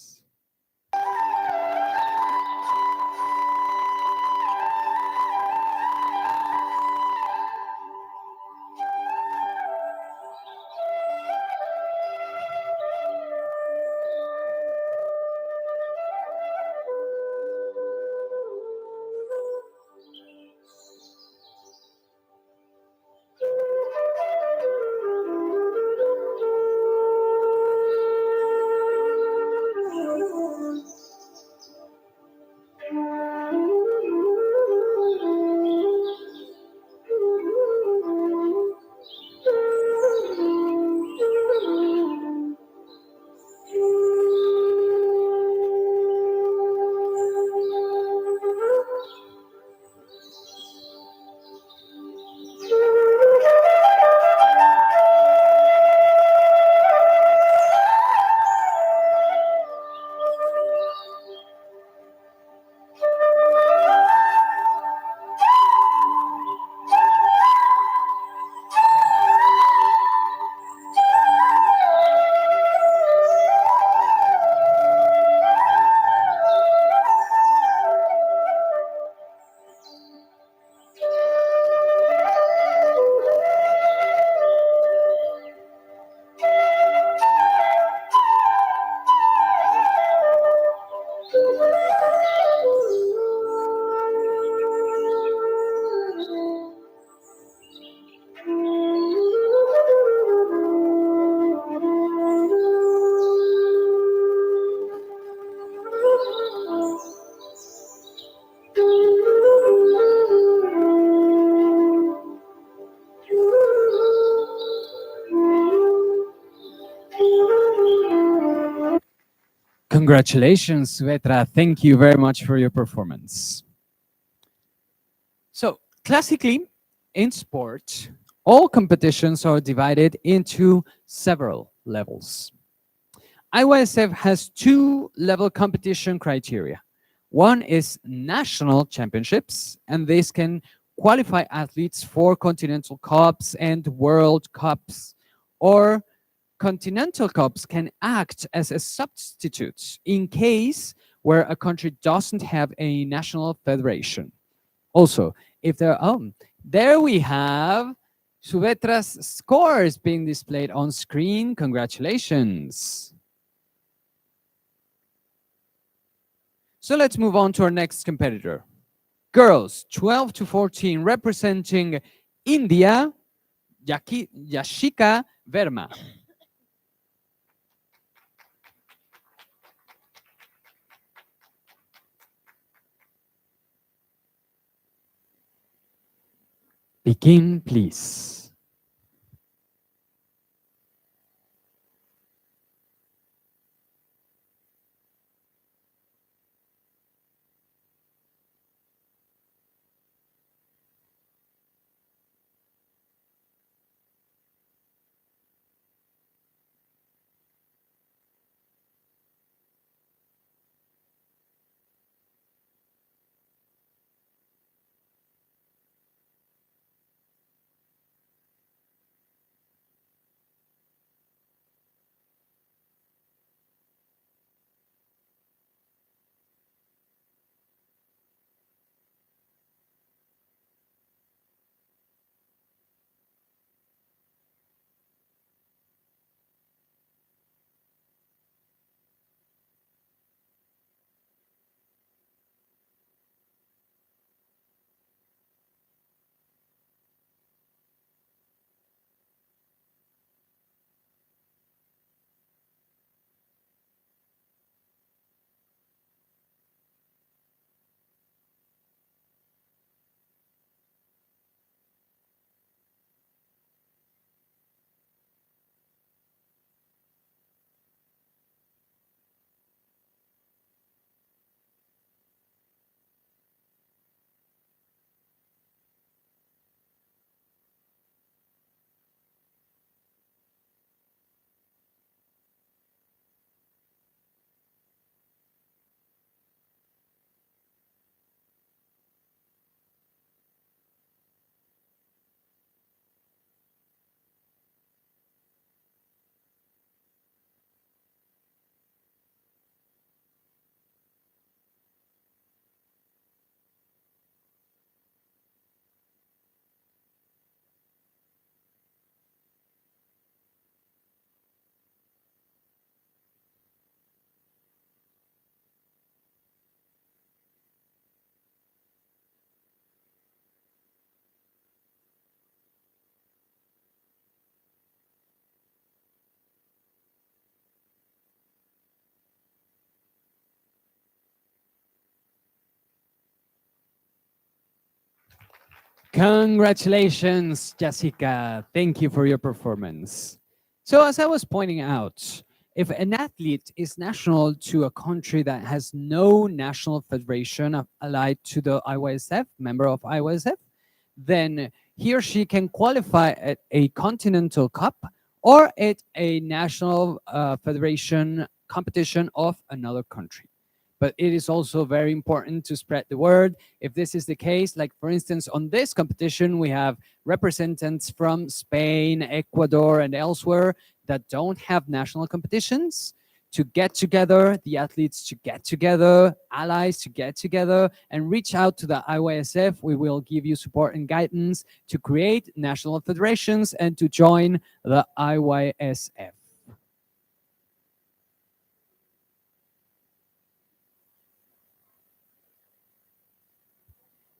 Congratulations, Vetra. Thank you very much for your performance. So, classically, in sport, all competitions are divided into several levels. IYSF has two level competition criteria. One is national championships, and this can qualify athletes for continental cups and world cups, or continental cups can act as a substitute in case where a country doesn't have a national federation. Also, if there we have Suvetra's scores being displayed on screen. Congratulations. So let's move on to our next competitor. Girls 12 to 14, representing India, Yashika Verma. Begin, please. Congratulations, Jessica. Thank you for your performance. So, as I was pointing out, if an athlete is national to a country that has no national federation allied to the IYSF, member of IYSF, then he or she can qualify at a continental cup or at a national federation competition of another country. But it is also very important to spread the word. If this is the case, like for instance, on this competition, we have representatives from Spain, Ecuador, and elsewhere that don't have national competitions to get together, the athletes to get together, allies to get together, and reach out to the IYSF. We will give you support and guidance to create national federations and to join the IYSF.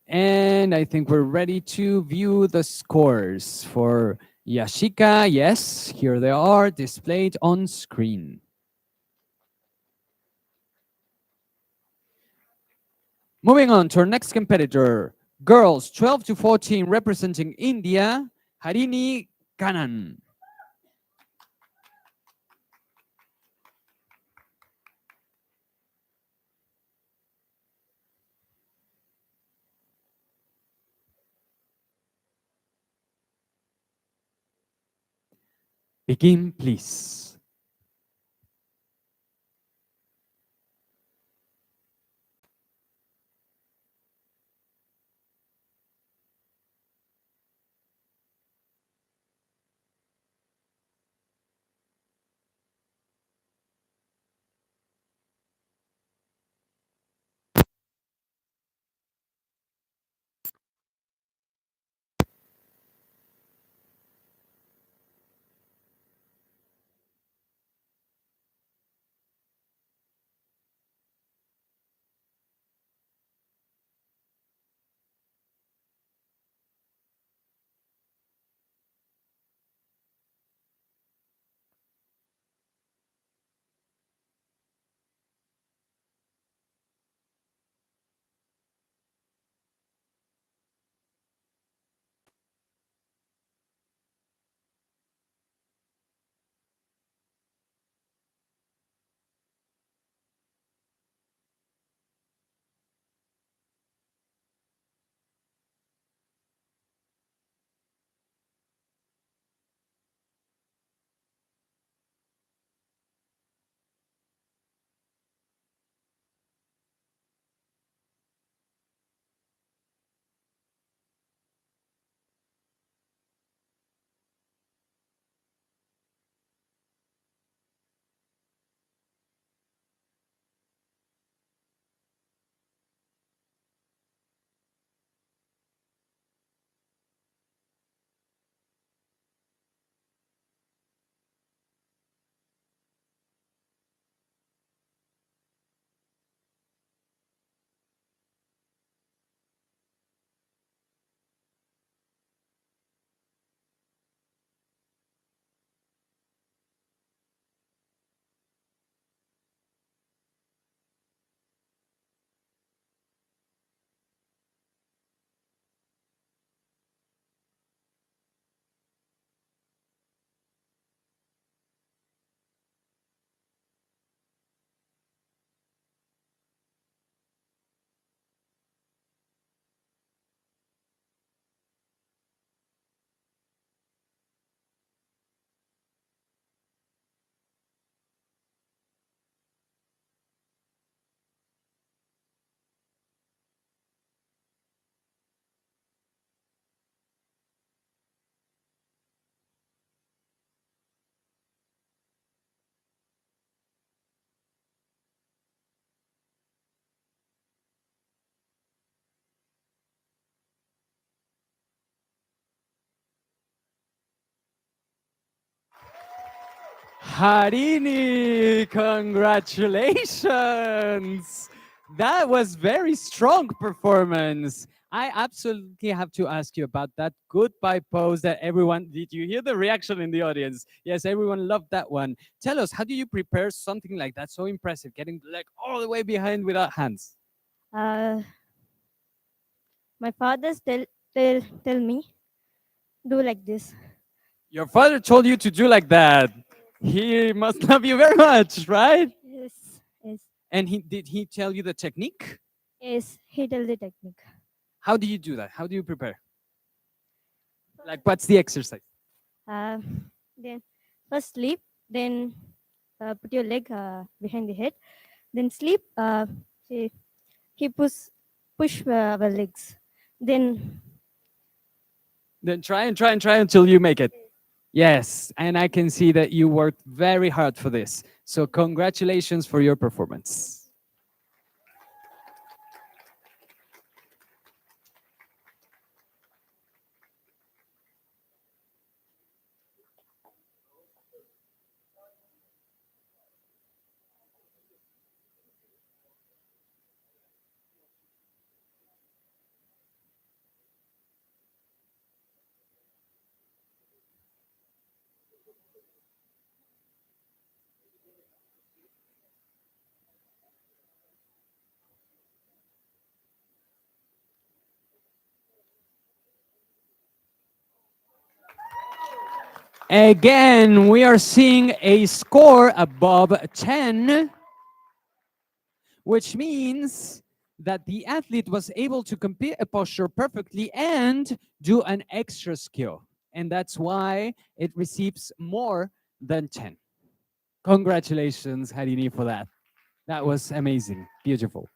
And I think we're ready to view the scores for Yashika. Yes, here they are displayed on screen. Moving on to our next competitor, girls 12 to 14 representing India, Harini Canon. Begin, please. Harini, congratulations! That was very strong performance. I absolutely have to ask you about that goodbye pose that everyone, did you hear the reaction in the audience? Yes, everyone loved that one. Tell us, how do you prepare something like that? So impressive, getting the leg all the way behind without hands. Uh, my father tell tell me, do like this. Your father told you to do like that. He must love you very much, right? Yes, yes, And did he tell you the technique? yes. He tell the technique. How do you do that? How do you prepare? Like, what's the exercise? Uh, then first sleep, then put your leg behind the head, then sleep. He, he push our legs. Then Then try and try and try until you make it. Yes, and I can see that you worked very hard for this. So congratulations for your performance. Again, we are seeing a score above 10, which means that the athlete was able to complete a posture perfectly and do an extra skill. And that's why it receives more than 10. Congratulations, Harini, for that. That was amazing. Beautiful.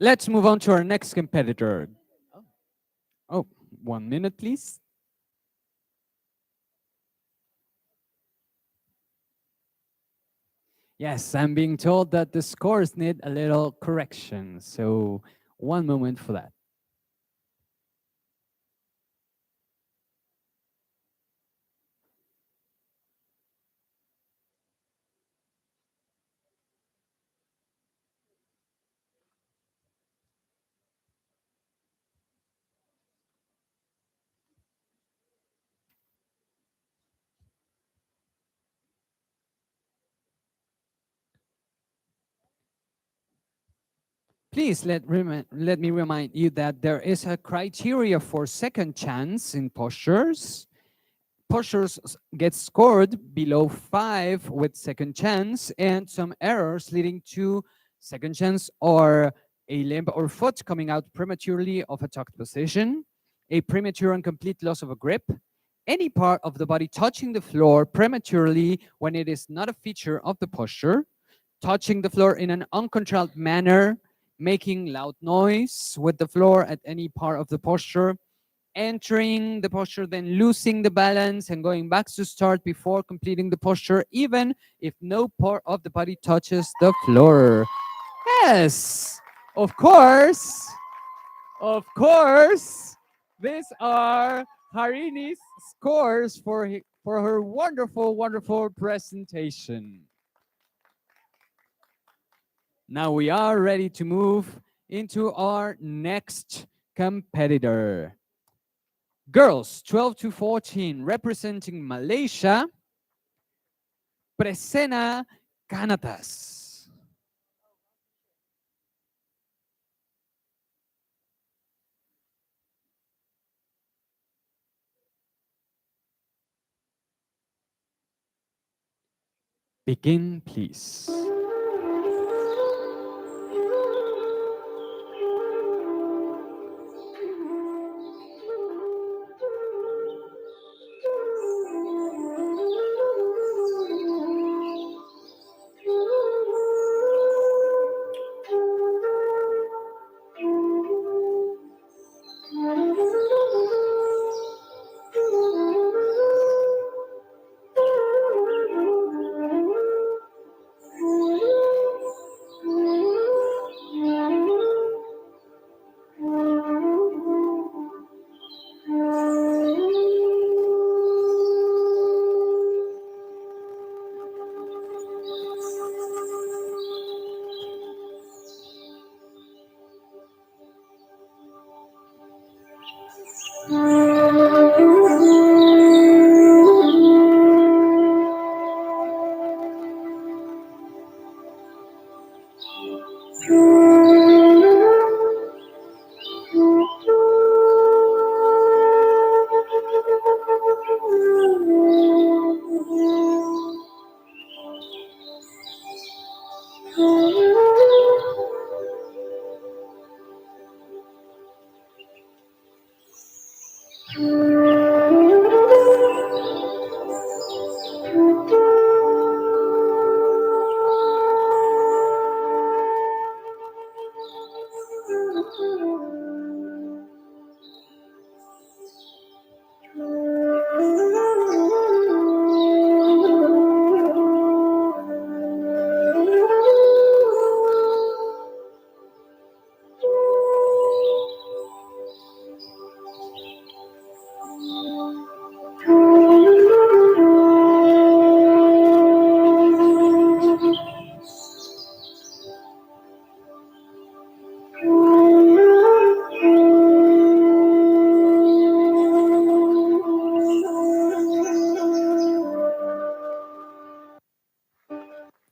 Let's move on to our next competitor. Oh, 1 minute, please. Yes, I'm being told that the scores need a little correction. So 1 moment for that. Please let me remind you that there is a criteria for second chance in postures. Postures get scored below 5 with second chance, and some errors leading to second chance or a limb or foot coming out prematurely of a tucked position, a premature and complete loss of a grip, any part of the body touching the floor prematurely when it is not a feature of the posture, touching the floor in an uncontrolled manner, making loud noise with the floor at any part of the posture, entering the posture, then losing the balance and going back to start before completing the posture, even if no part of the body touches the floor. Yes, of course. Of course. These are Harini's scores for her wonderful, wonderful presentation. Now we are ready to move into our next competitor. Girls 12 to 14, representing Malaysia, Presena Canapas. Begin, please.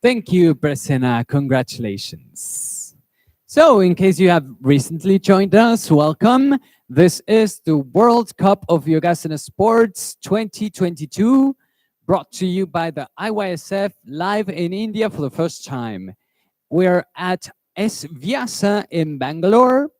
Thank you, Prasenna. Congratulations. So, in case you have recently joined us, welcome. This is the World Cup of Yogasana Sports 2022, brought to you by the IYSF live in India for the first time. We're at S-VYASA in Bangalore.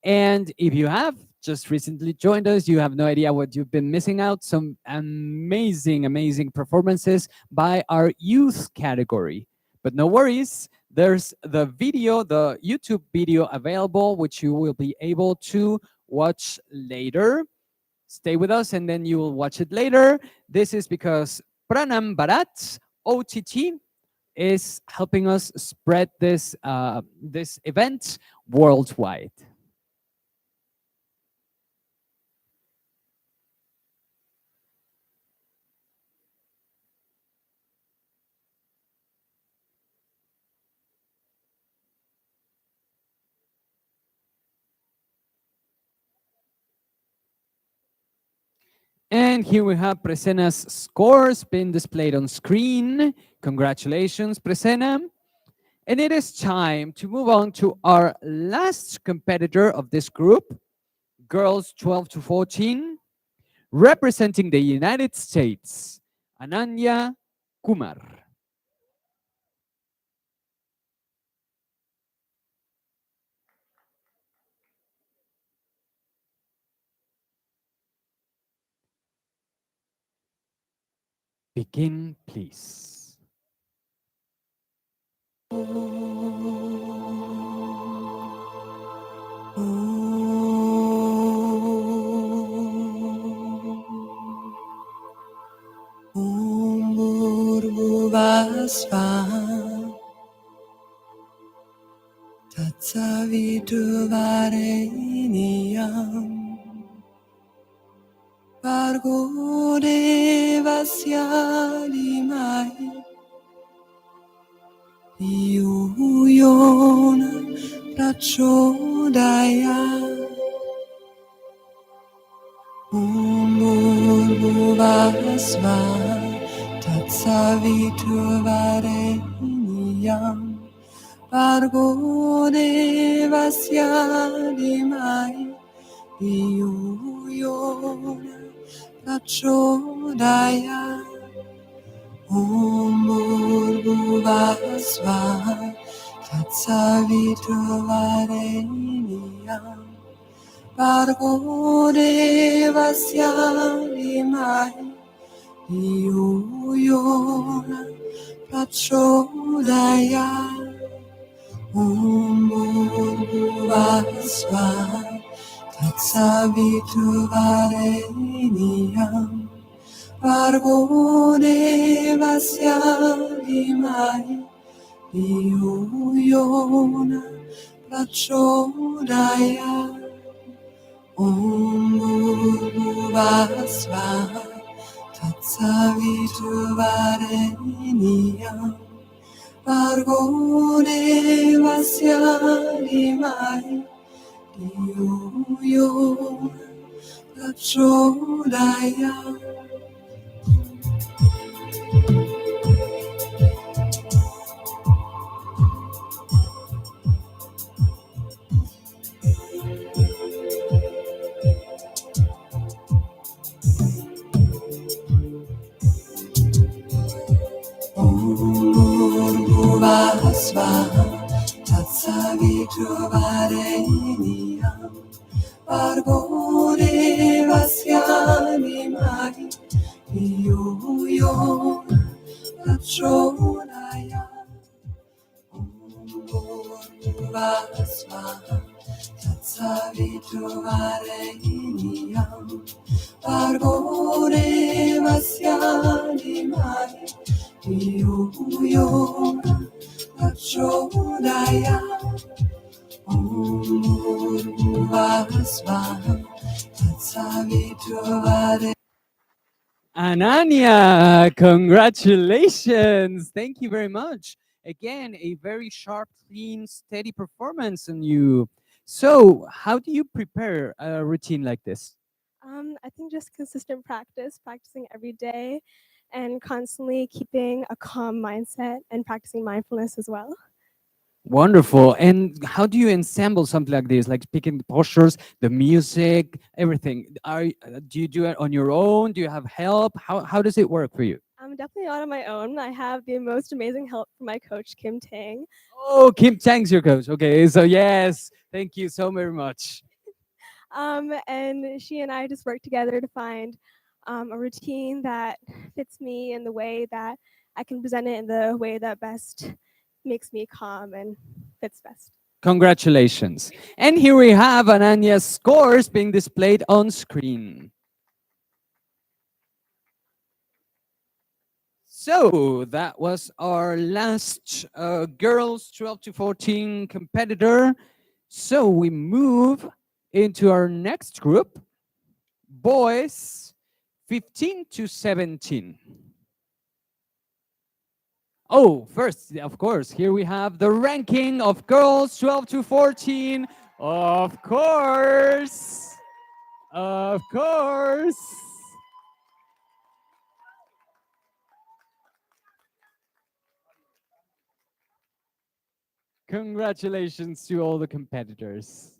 And if you have just recently joined us, you have no idea what you've been missing out. Some amazing, amazing performances by our youth category. But no worries, there's the video, the YouTube video available, which you will be able to watch later. Stay with us and then you will watch it later. This is because Pranam Bharat, OTT, is helping us spread this, this event worldwide. And here we have Prasenna's scores being displayed on screen. Congratulations, Prasenna. And it is time to move on to our last competitor of this group, girls 12 to 14, representing the United States, Ananya Kumar. Begin, please. Tatsaviduvareniyam Bargo devasya dhimai Yuna prachodaya Bhuvasva Tatsaviduvareniyam Bargo devasya dhimai Yuna prachodaya Bhuvasva Tatsaviduvareniyam Bargo devasya dhimai Yuna prachodaya Bhuvasva Tatsaviduvareniyam Bargo devasya dhimai Yuna prachodaya Bhuvasva Tatsaviduvareniyam Bargo devasya dhimai Yuna prachodaya Vasvaha Tatsavitravarenyam Bargo Devasyani Magi Yo Yo Prachodaya Vasvaha Tatsavitravarenyam Bargo Devasyani Magi Yo Yo Prachodaya Vasvaha Tatsavitravarenyam. Ananya, congratulations. Thank you very much. Again, a very sharp, clean, steady performance on you. So, how do you prepare a routine like this? I think just consistent practice, practicing every day, and constantly keeping a calm mindset and practicing mindfulness as well. Wonderful. And how do you ensemble something like this, like picking the postures, the music, everything? Do you do it on your own? Do you have help? How does it work for you? I'm definitely not on my own. I have the most amazing help from my coach, Kim Tang. Oh, Kim Chang's your coach. Okay, so yes, thank you so very much. And she and I just work together to find a routine that fits me in the way that I can present it in the way that best makes me calm and fits best. Congratulations. And here we have Ananya's scores being displayed on screen. So that was our last girls 12 to 14 competitor. So we move into our next group, boys 15 to 17. Oh, first, of course, here we have the ranking of girls 12 to 14. Of course. Of course. Congratulations to all the competitors.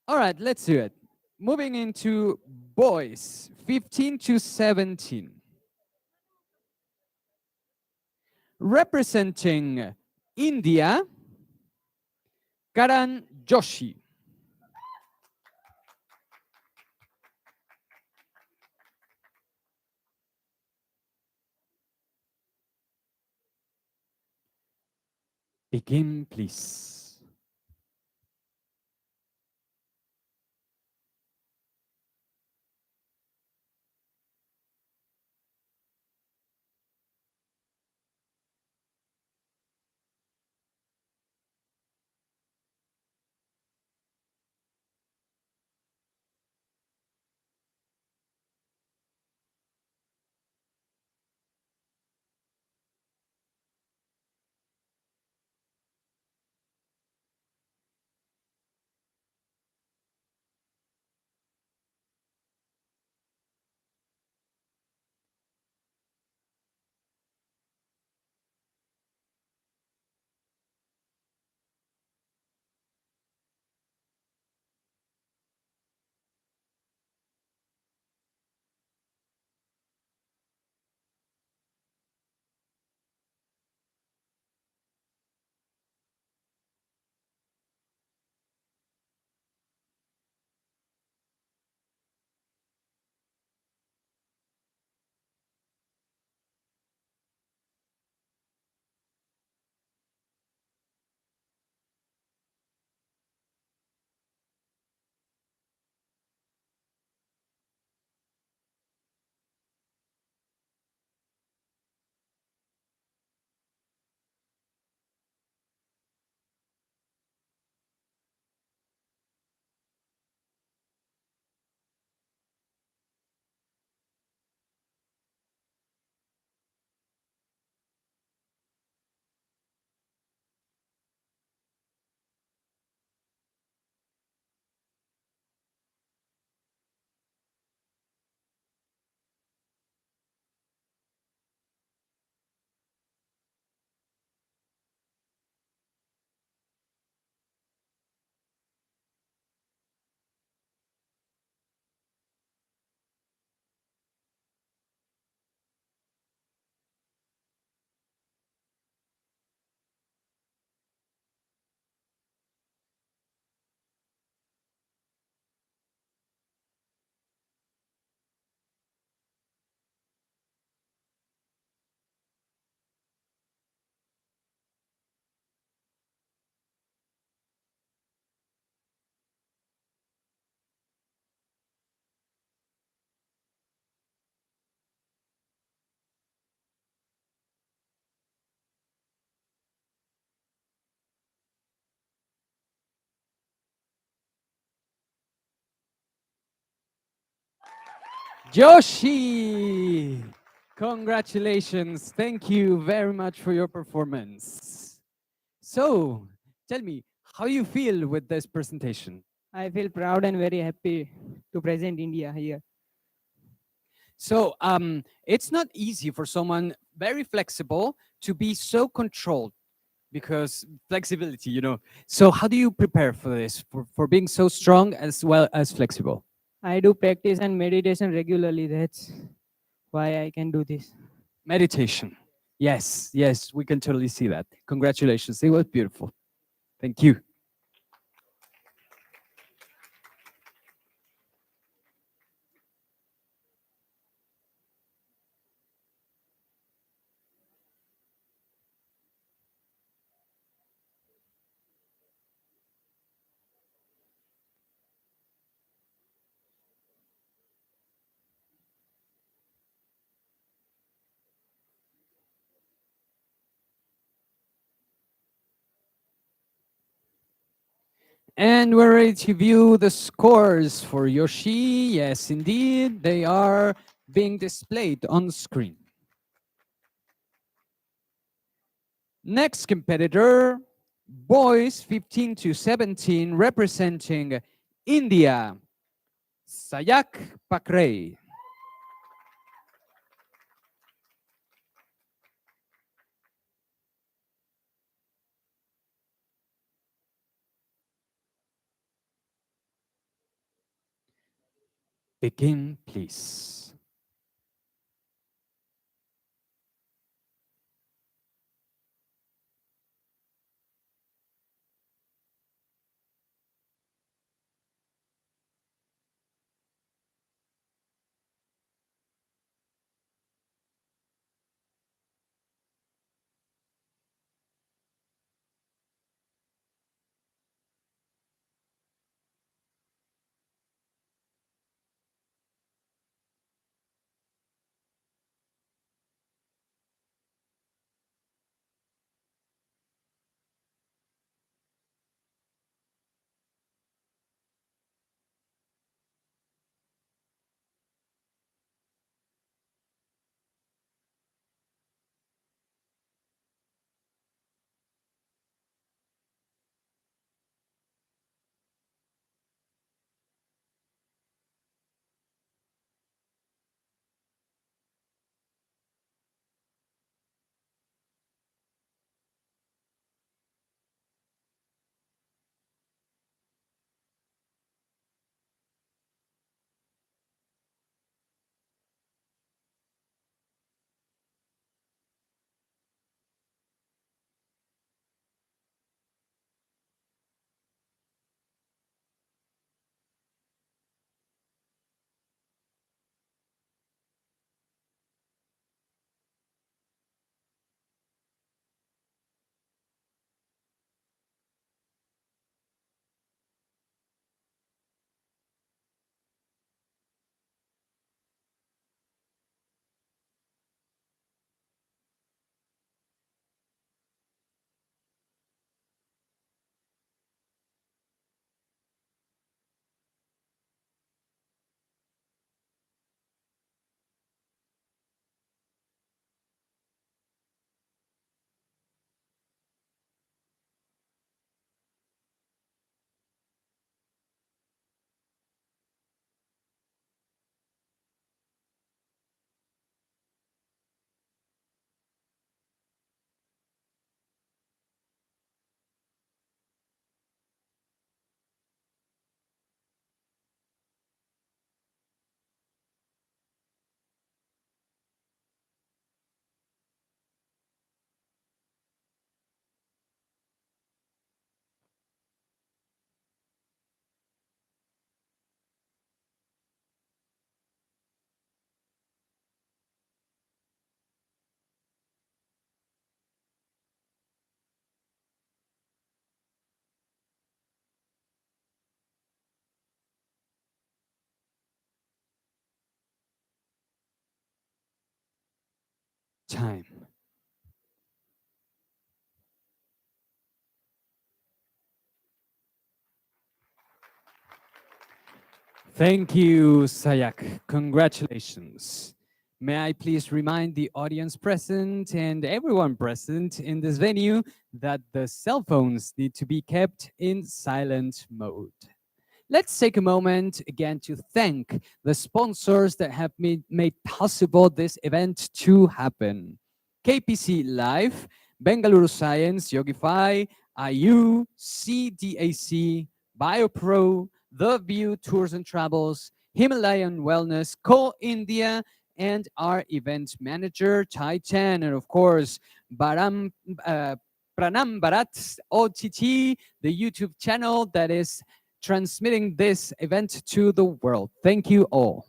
All right, let's do it. Moving into boys 15 to 17. Representing India, Karan Joshi. Begin, please. Joshi! Congratulations. Thank you very much for your performance. So, tell me, how you feel with this presentation? I feel proud and very happy to present India here. So, it's not easy for someone very flexible to be so controlled because flexibility, you know. So, how do you prepare for this, for being so strong as well as flexible? I do practice and meditation regularly. That's why I can do this. Meditation. Yes, yes, we can totally see that. Congratulations. It was beautiful. Thank you. And we're ready to view the scores for Yoshi. Yes, indeed, they are being displayed on screen. Next competitor, boys 15 to 17, representing India, Sayak Pakre. Begin, please. Time. Thank you, Sayak. Congratulations. May I please remind the audience present and everyone present in this venue that the cell phones need to be kept in silent mode. Let's take a moment again to thank the sponsors that have made possible this event to happen. KPC Live, Bengaluru Science, Yogify, IU, CDAC, BioPro, The View Tours and Travels, Himalayan Wellness, Co India, and our event manager, Tai Chan, and of course, Pranam Bharat OTT, the YouTube channel that is transmitting this event to the world. Thank you all.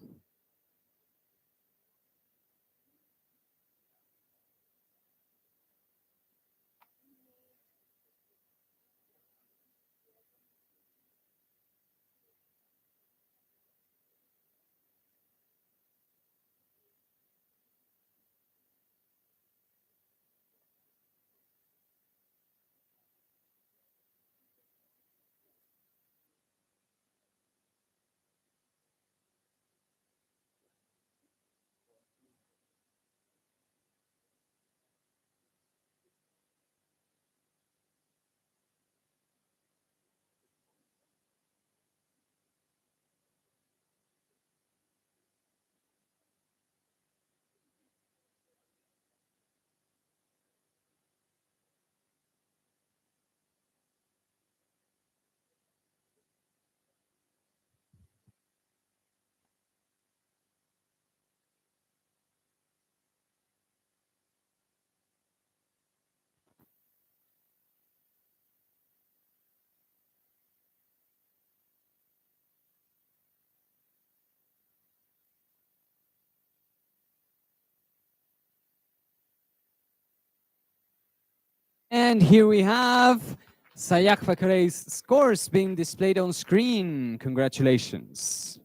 And here we have Sayak Fakareh's scores being displayed on screen. Congratulations.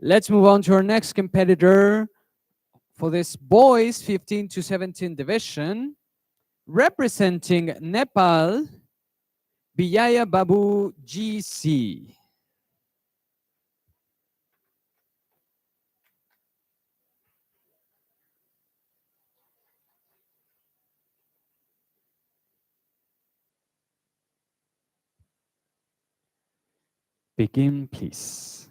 Let's move on to our next competitor for this boys 15 to 17 division. Representing Nepal, Biyaya Babu GC. Begin, please.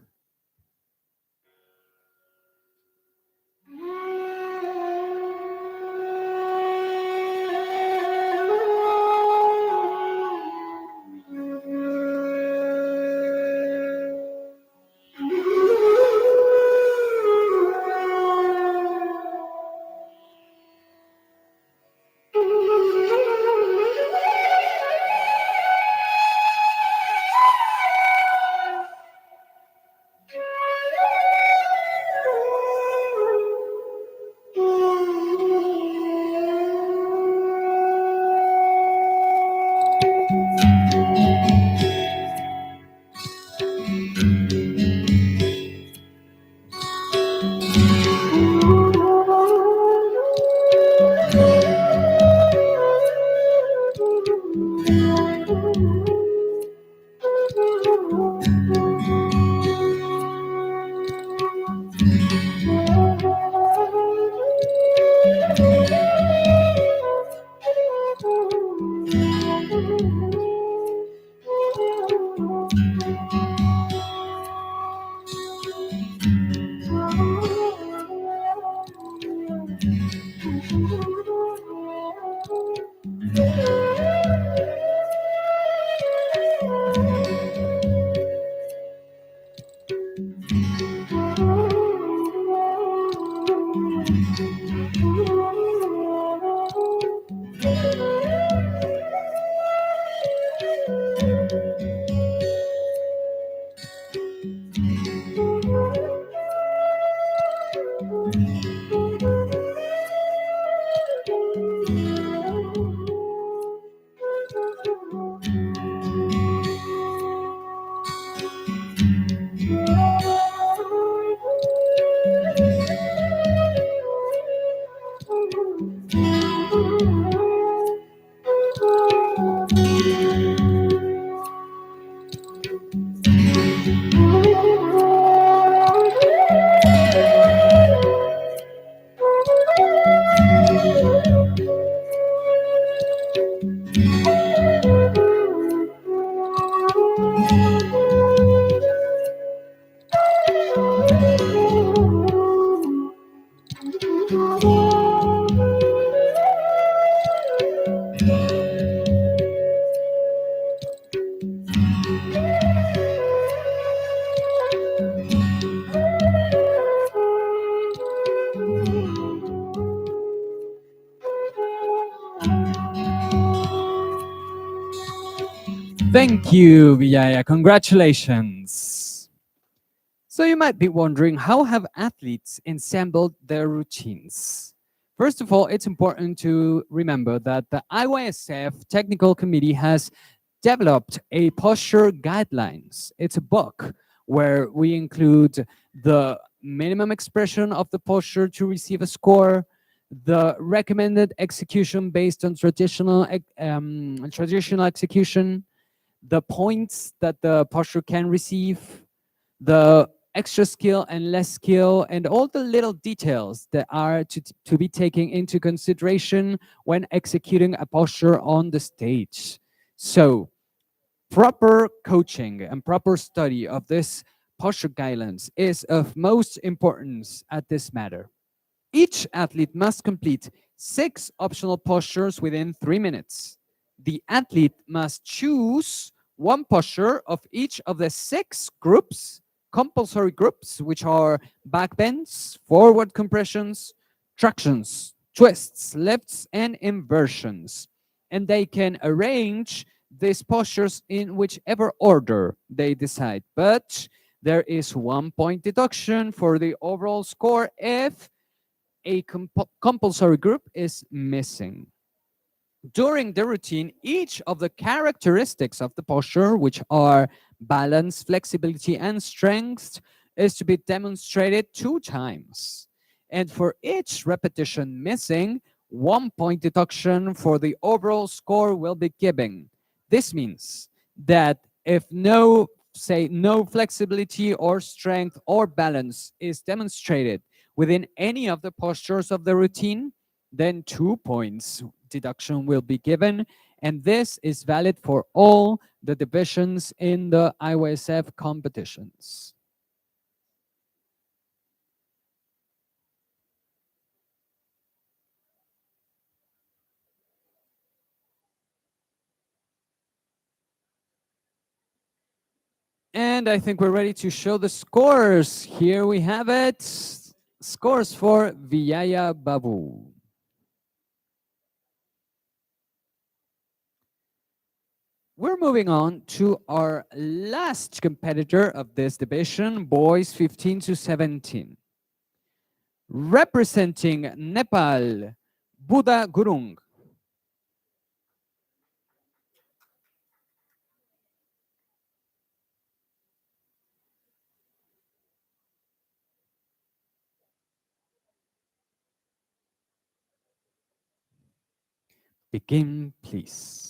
Thank you, Biyaya. Congratulations. So you might be wondering, how have athletes assembled their routines? First of all, it's important to remember that the IYSF Technical Committee has developed a posture guidelines. It's a book where we include the minimum expression of the posture to receive a score, the recommended execution based on traditional execution, the points that the posture can receive, the extra skill and less skill, and all the little details that are to be taken into consideration when executing a posture on the stage. So, proper coaching and proper study of this posture guidelines is of most importance at this matter. Each athlete must complete 6 optional postures within 3 minutes. The athlete must choose one posture of each of the 6 groups, compulsory groups, which are back bends, forward compressions, tractions, twists, lifts, and inversions. And they can arrange these postures in whichever order they decide. But there is 1 point deduction for the overall score if a compulsory group is missing. During the routine, each of the characteristics of the posture, which are balance, flexibility, and strength, is to be demonstrated 2 times. And for each repetition missing, 1 point deduction for the overall score will be given. This means that if no flexibility or strength or balance is demonstrated within any of the postures of the routine, then 2 points deduction will be given. And this is valid for all the divisions in the IYSF competitions. And I think we're ready to show the scores. Here we have it. Scores for Biyaya Babu. We're moving on to our last competitor of this division, boys 15 to 17. Representing Nepal, Buddha Gurung. Begin, please.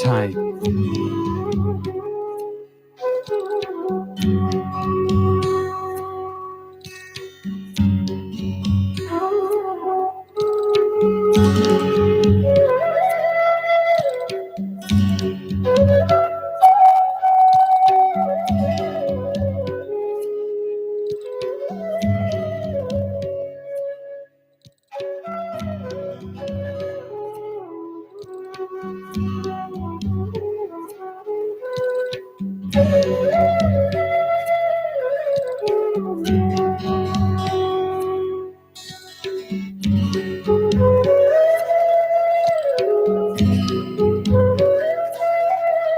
time.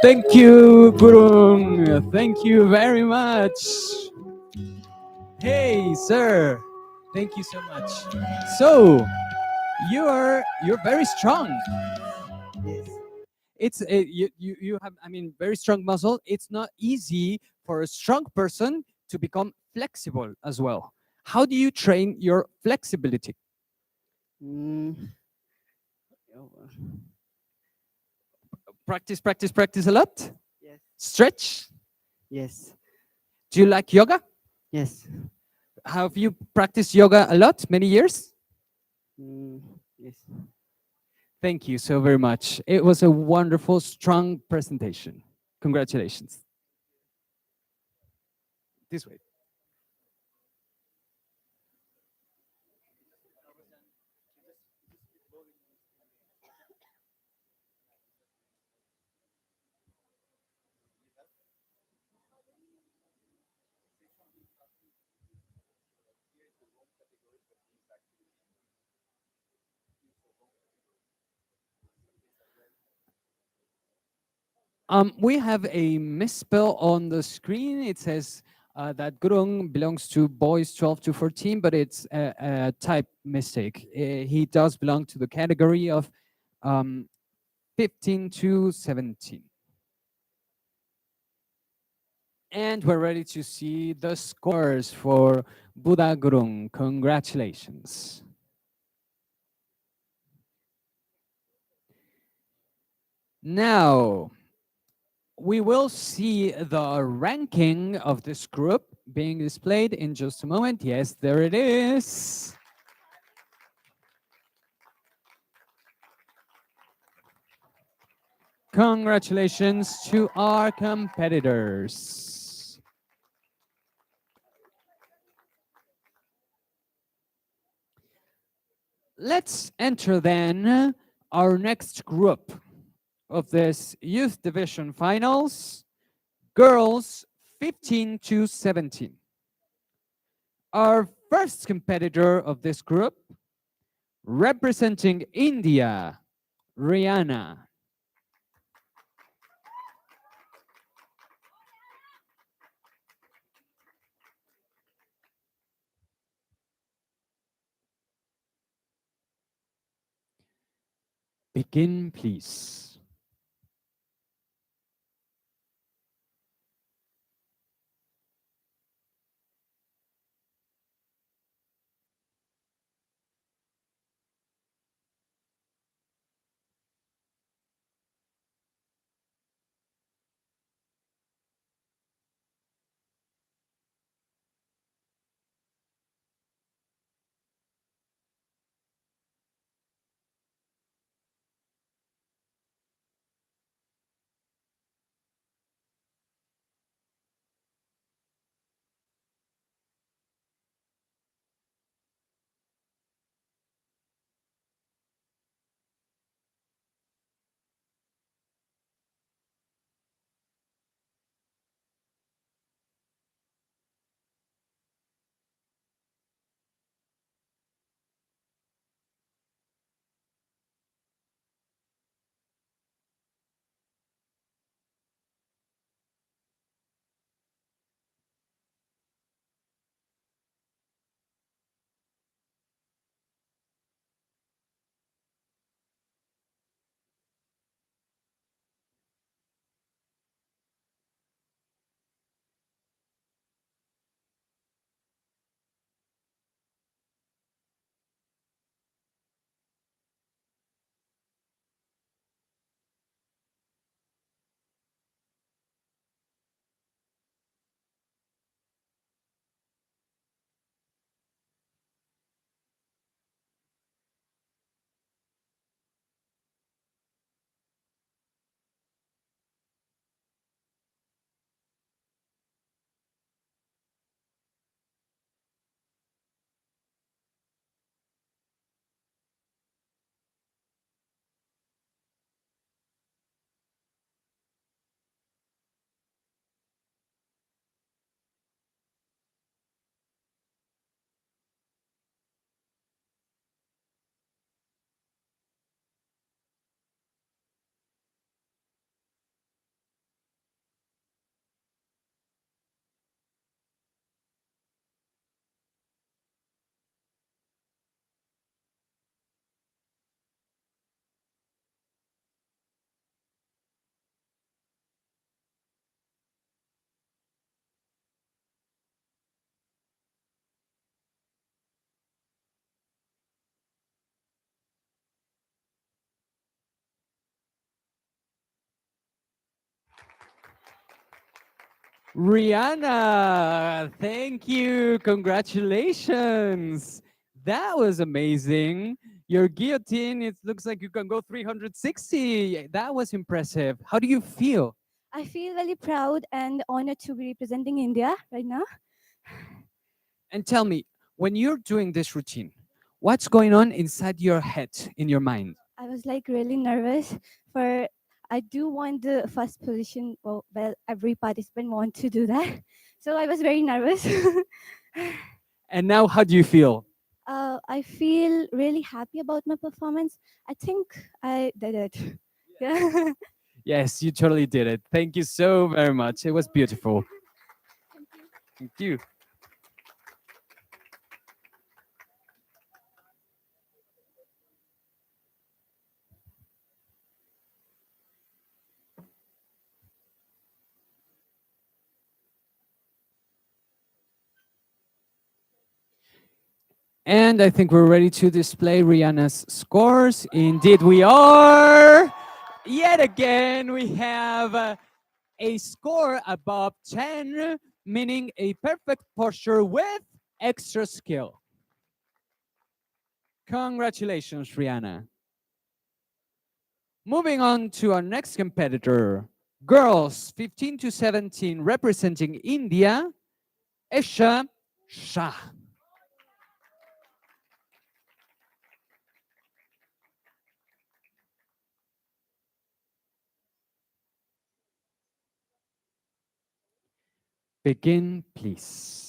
Thank you, Gurung. Thank you very much. Hey, sir. Thank you so much. So, you're very strong. Yes. It's you have, I mean, very strong muscle. It's not easy for a strong person to become flexible as well. How do you train your flexibility? Mm, Practice, practice, practice a lot. yes. Stretch. Yes. Do you like yoga? Yes. Have you practiced yoga a lot, many years? Yes. Thank you so very much. It was a wonderful, strong presentation. Congratulations. This way. We have a misspell on the screen. It says that Gurung belongs to boys 12 to 14, but it's a type mistake. He does belong to the category of 15 to 17. And we're ready to see the scores for Buddha Gurung. Congratulations. Now, we will see the ranking of this group being displayed in just a moment. Yes, there it is. Congratulations to our competitors. Let's enter then our next group of this youth division finals, girls 15 to 17. Our first competitor of this group, representing India, Rihanna. Begin, please. Rihanna, thank you. Congratulations. That was amazing. Your guillotine, it looks like you can go 360. That was impressive. How do you feel? I feel very proud and honored to be representing India right now. And tell me, when you're doing this routine, what's going on inside your head, in your mind? I was like really nervous for I do want the first position. Well, every participant want to do that, so I was very nervous. And now, how do you feel? I feel really happy about my performance. I think I did it. Yeah. Yes, you totally did it. Thank you so very much. It was beautiful. Thank you. And I think we're ready to display Rihanna's scores. Indeed, we are. Yet again, we have a score above 10, meaning a perfect posture with extra skill. Congratulations, Rihanna. Moving on to our next competitor, girls 15 to 17, representing India, Esha Shah. Begin, please.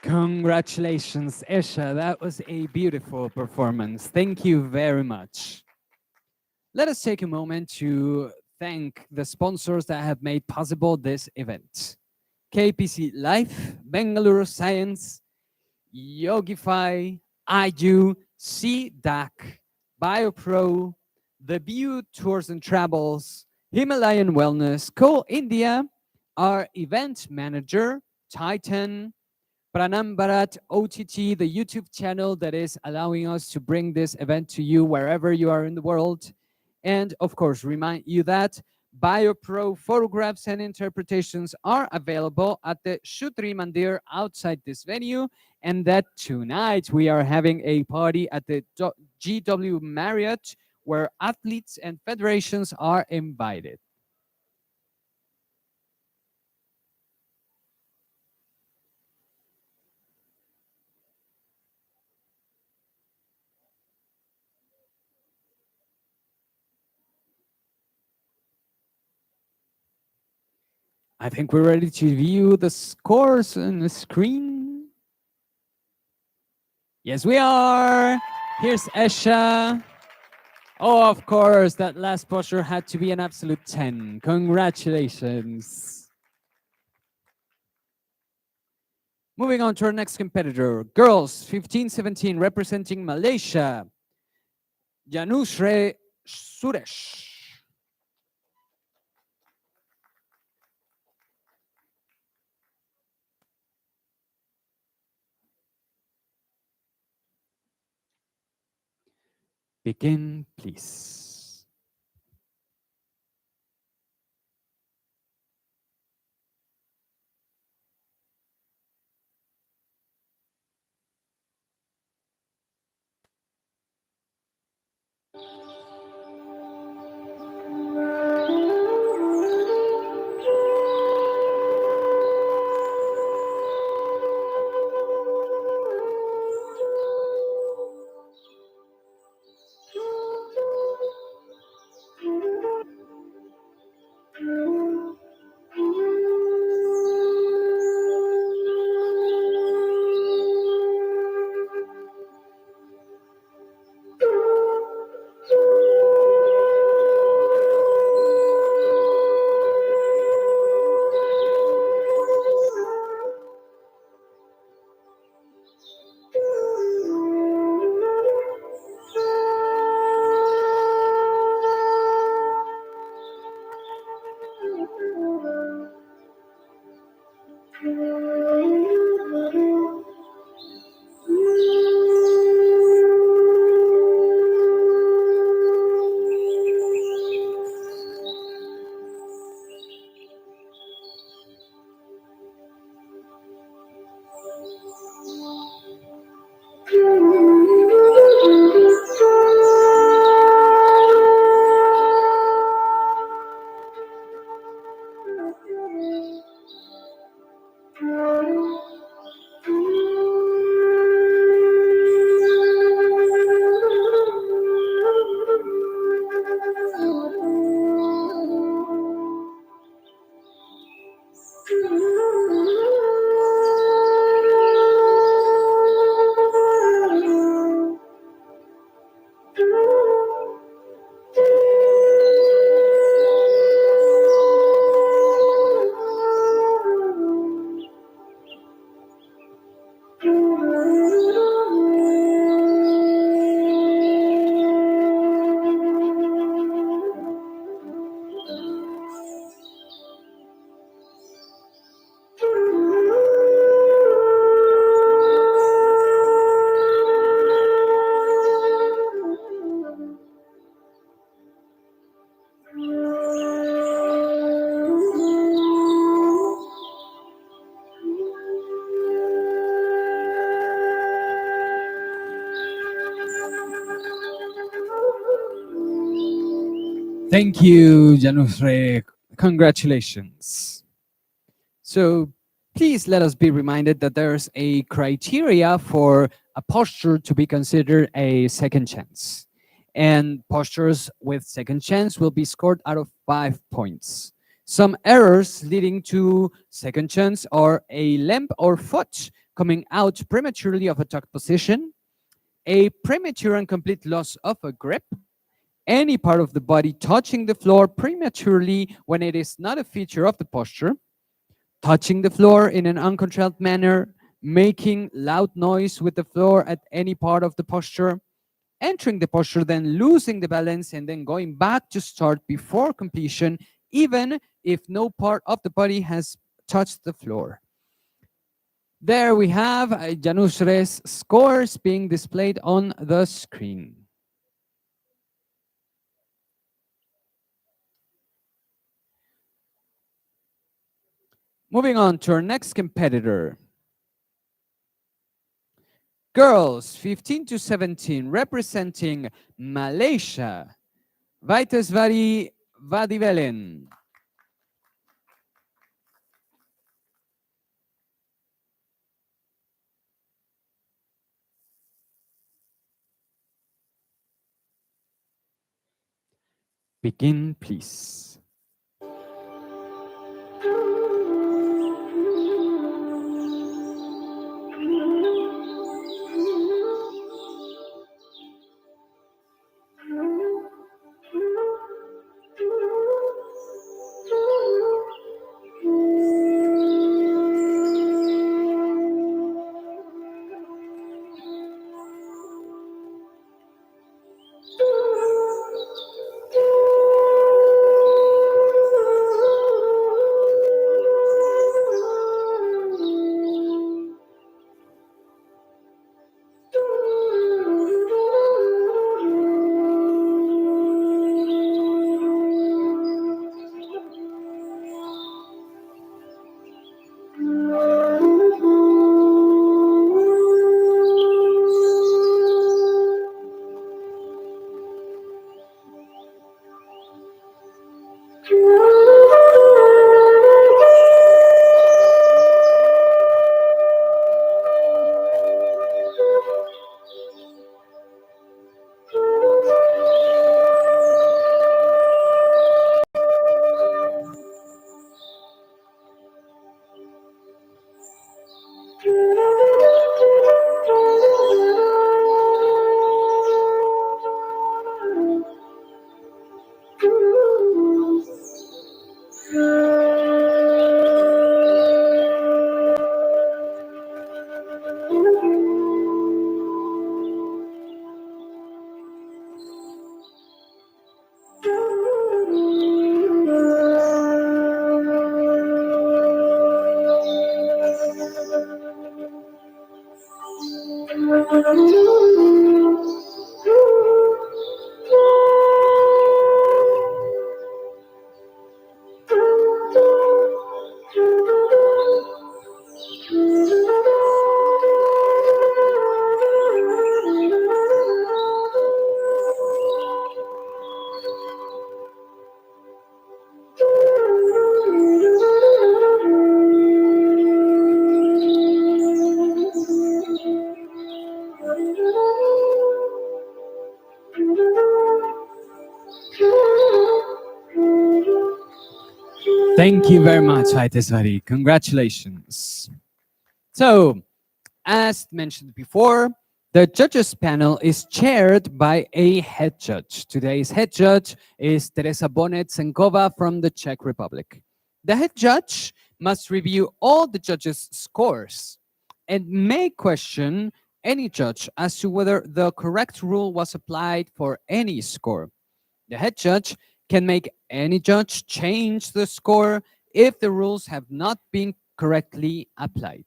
Congratulations, Esha. That was a beautiful performance. Thank you very much. Let us take a moment to thank the sponsors that have made possible this event. KPC Life, Bangalore Science, Yogify, IU, CDAC, BioPro, The View Tours and Travels, Himalayan Wellness, Co India, our event manager, Titan, Pranam Bharat OTT, the YouTube channel that is allowing us to bring this event to you wherever you are in the world. And of course, remind you that BioPro photographs and interpretations are available at the Shutri Mandir outside this venue. and that tonight we are having a party at the GW Marriott where athletes and federations are invited. I think we're ready to view the scores on the screen. Yes, we are. Here's Esha. Oh, of course, that last posture had to be an absolute 10. Congratulations. Moving on to our next competitor, girls 15-17, representing Malaysia, Janusre Suresh. Begin, please. Thank you, Janusre. Congratulations. So please let us be reminded that there's a criteria for a posture to be considered a second chance. And postures with second chance will be scored out of 5 points. Some errors leading to second chance are a limb or foot coming out prematurely of a tucked position, a premature and complete loss of a grip, any part of the body touching the floor prematurely when it is not a feature of the posture, touching the floor in an uncontrolled manner, making loud noise with the floor at any part of the posture, entering the posture, then losing the balance, and then going back to start before completion, even if no part of the body has touched the floor. There we have Janusre's scores being displayed on the screen. Moving on to our next competitor. Girls 15 to 17 representing Malaysia. Vitus Valley Vadivelen. Begin, please. Thank you very much, Haiteswari. Congratulations. So, as mentioned before, the judges panel is chaired by a head judge. Today's head judge is Teresa Bonet Senkova from the Czech Republic. The head judge must review all the judges' scores and may question any judge as to whether the correct rule was applied for any score. The head judge can make any judge change the score if the rules have not been correctly applied.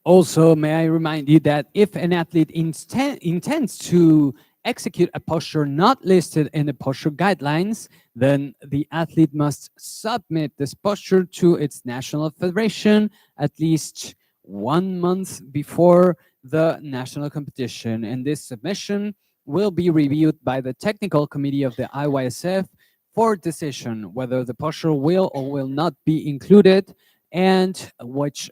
Also, may I remind you that if an athlete intends to execute a posture not listed in the posture guidelines, then the athlete must submit this posture to its national federation at least 1 month before the national competition. And this submission will be reviewed by the technical committee of the IYSF for decision whether the posture will or will not be included and which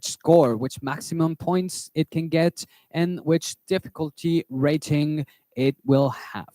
score, which maximum points it can get, and which difficulty rating it will have.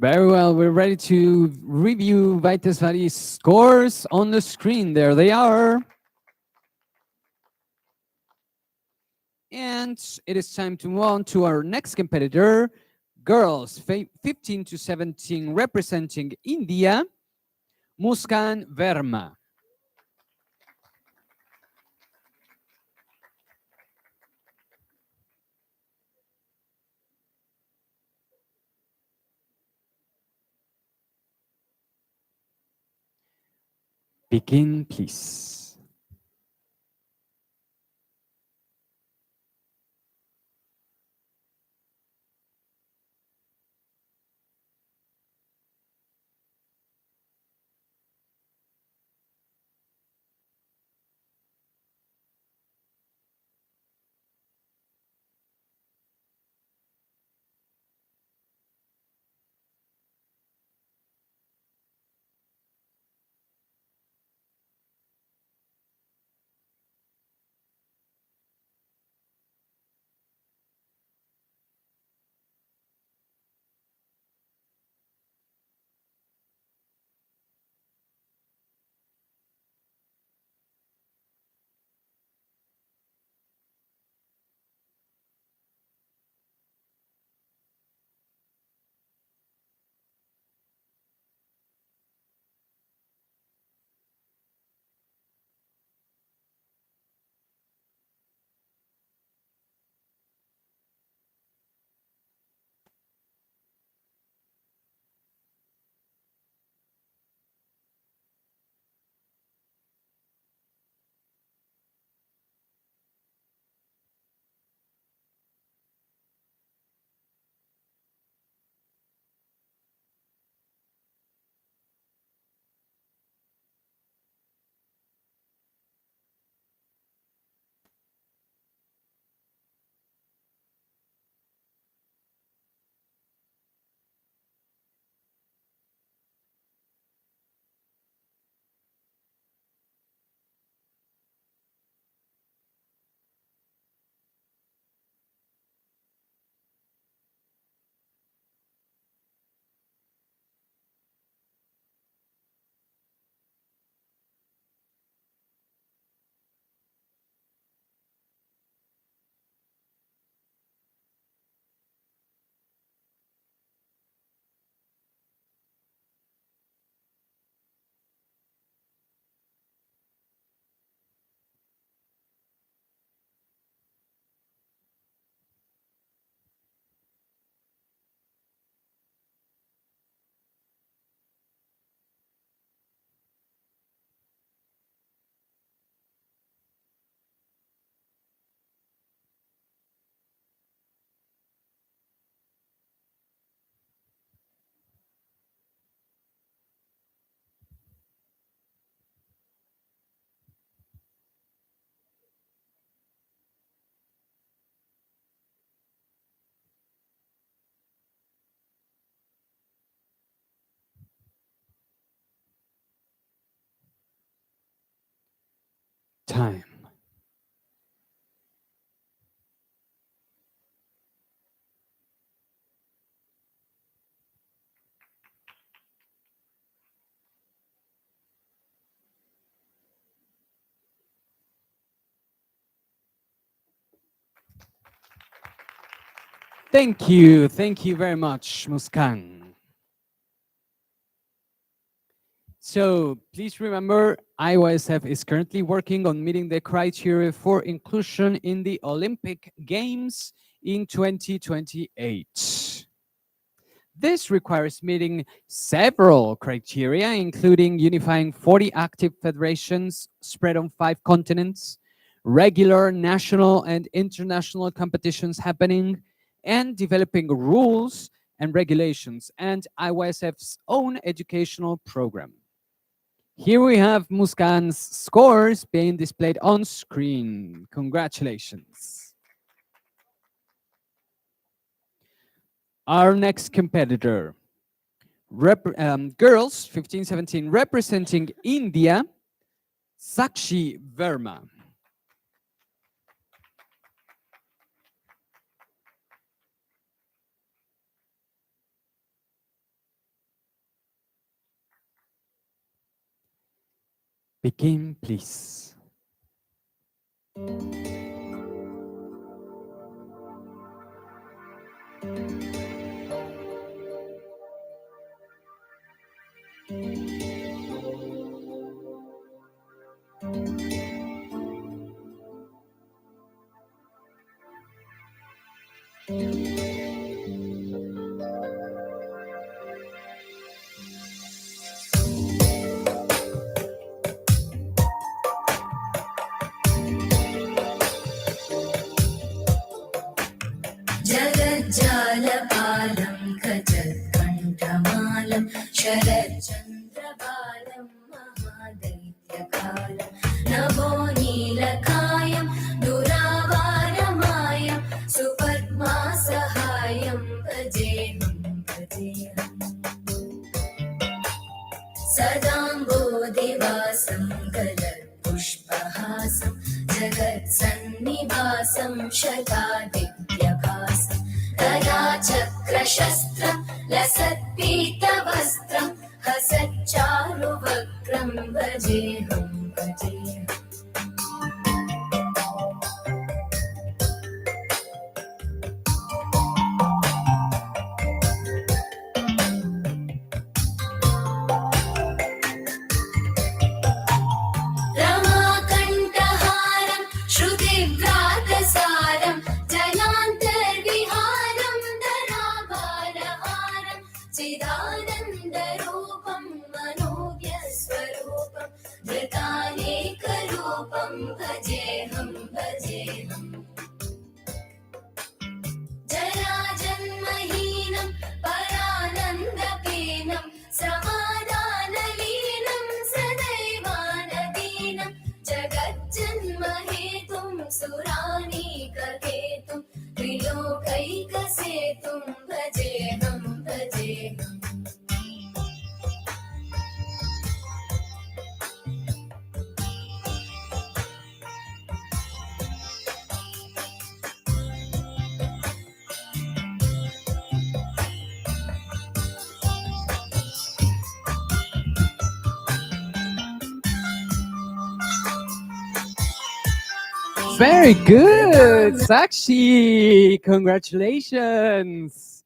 Very well. We're ready to review Vitus Valley's scores on the screen. There they are. And it is time to move on to our next competitor, girls 15 to 17, representing India, Muskan Verma. Begin, please. Time. Thank you. Thank you very much, Muskan. So please remember, IYSF is currently working on meeting the criteria for inclusion in the Olympic Games in 2028. This requires meeting several criteria, including unifying 40 active federations spread on 5 continents, regular national and international competitions happening, and developing rules and regulations and IYSF's own educational program. Here we have Muskan's scores being displayed on screen. Congratulations. Our next competitor, girls 15-17, representing India, Sakshi Verma. Begin, please. जगज्जालपालं खजत्कण्ठमालं शरच्चन्द्रबालं महादैत्यकालं नभो नीलकायं दुरावारमायं सुपद्मासहायं भजेऽहं भजेऽहम् सदाम्बोधिवासं गलत्पुष्पहासं जगत्सन्निवासं शतादिव्यभासं तदा चक्रशस्त्रं लसत्पीतवस्त्रं हसच्चारुवक्त्रं भजेऽहं भजेऽहम् रमाकण्ठहारं श्रुतिव्रातसारं जनान्तर्विहारं धराभारहारं चिदानन्दरूपं मनोव्यस्वरूपं धृतानेकरूपं भजेऽहं भजेऽहम् जराजन्महीनं परानन्दपीनं समाधानलीनं सदैवानदीनं जगज्जन्महेतुं सुरानीककेतुं त्रिलोकैकसेतुं भजेऽहं भजेऽहम् Very good, Sakshi. Congratulations.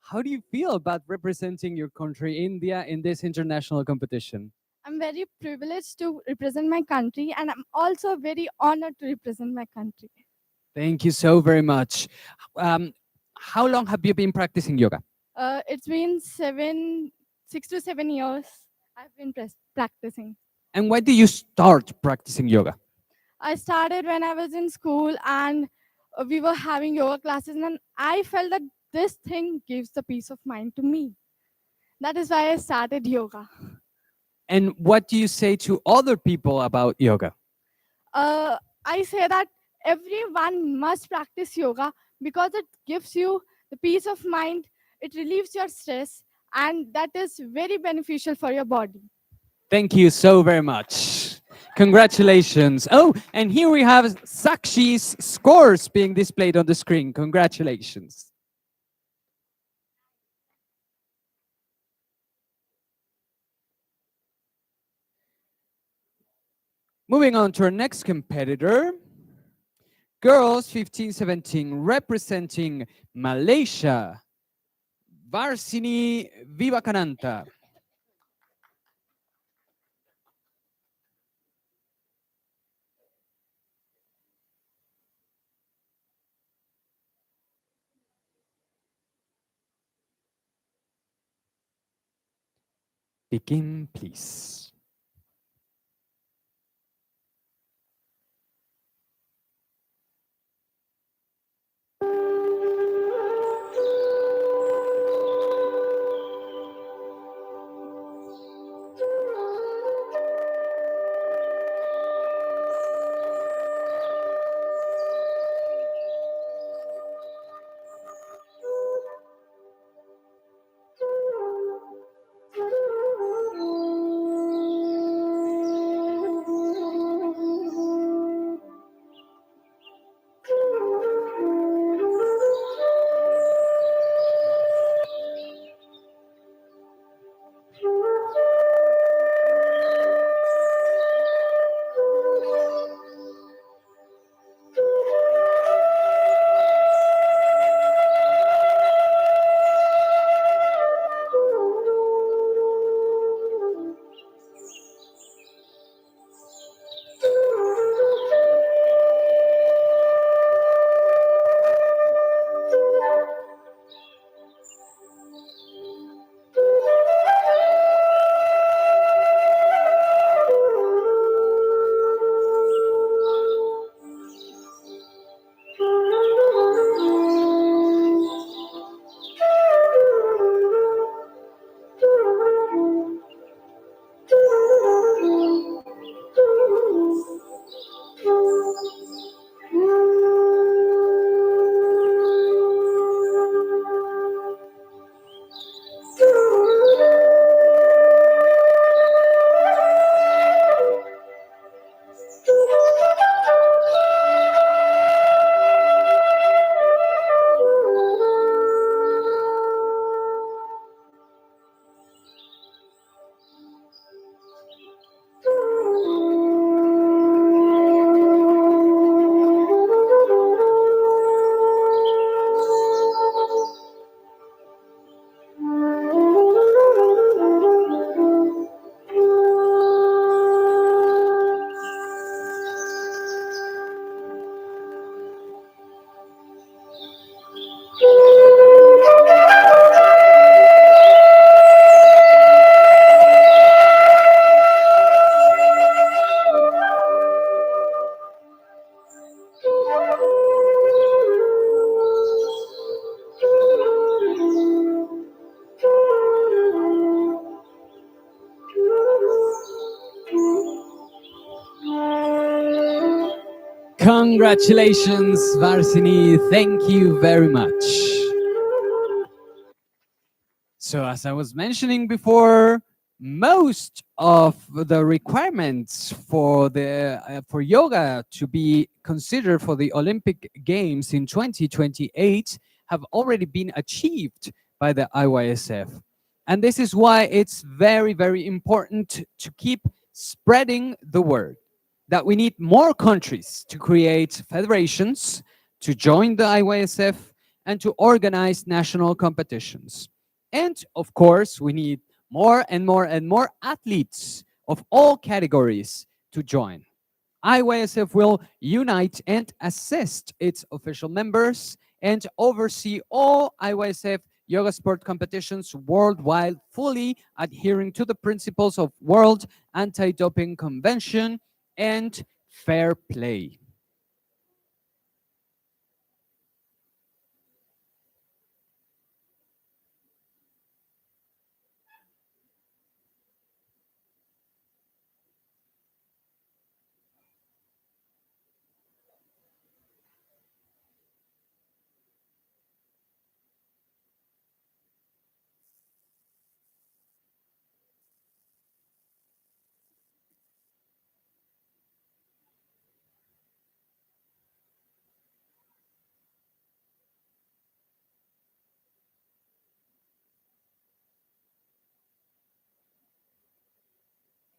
How do you feel about representing your country, India, in this international competition? I'm very privileged to represent my country, and I'm also very honored to represent my country. Thank you so very much. How long have you been practicing yoga? It's been 6 to 7 years I've been practicing. And why did you start practicing yoga? I started when I was in school, and we were having yoga classes, and I felt that this thing gives the peace of mind to me. That is why I started yoga. And what do you say to other people about yoga? I say that everyone must practice yoga because it gives you the peace of mind, it relieves your stress, and that is very beneficial for your body. Thank you so very much. Congratulations. Oh, and here we have Sakshi's scores being displayed on the screen. Congratulations. Moving on to our next competitor. Girls 15-17 representing Malaysia. Varsini Vivacananda. Begin, please. Congratulations, Varsini. Thank you very much. So, as I was mentioning before, most of the requirements for the for yoga to be considered for the Olympic Games in 2028 have already been achieved by the IYSF. And this is why it's very, very important to keep spreading the word that we need more countries to create federations, to join the IYSF, and to organize national competitions. And of course, we need more and more and more athletes of all categories to join. IYSF will unite and assist its official members and oversee all IYSF yoga sport competitions worldwide, fully adhering to the principles of World Anti-Doping Convention and fair play.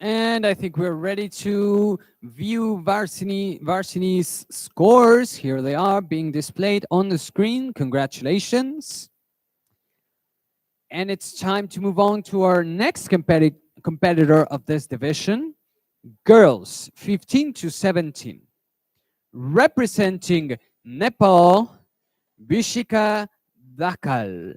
And I think we're ready to view Varsini's scores. Here they are being displayed on the screen. Congratulations. And it's time to move on to our next competitor of this division, girls 15 to 17. Representing Nepal, Bishika Dakal.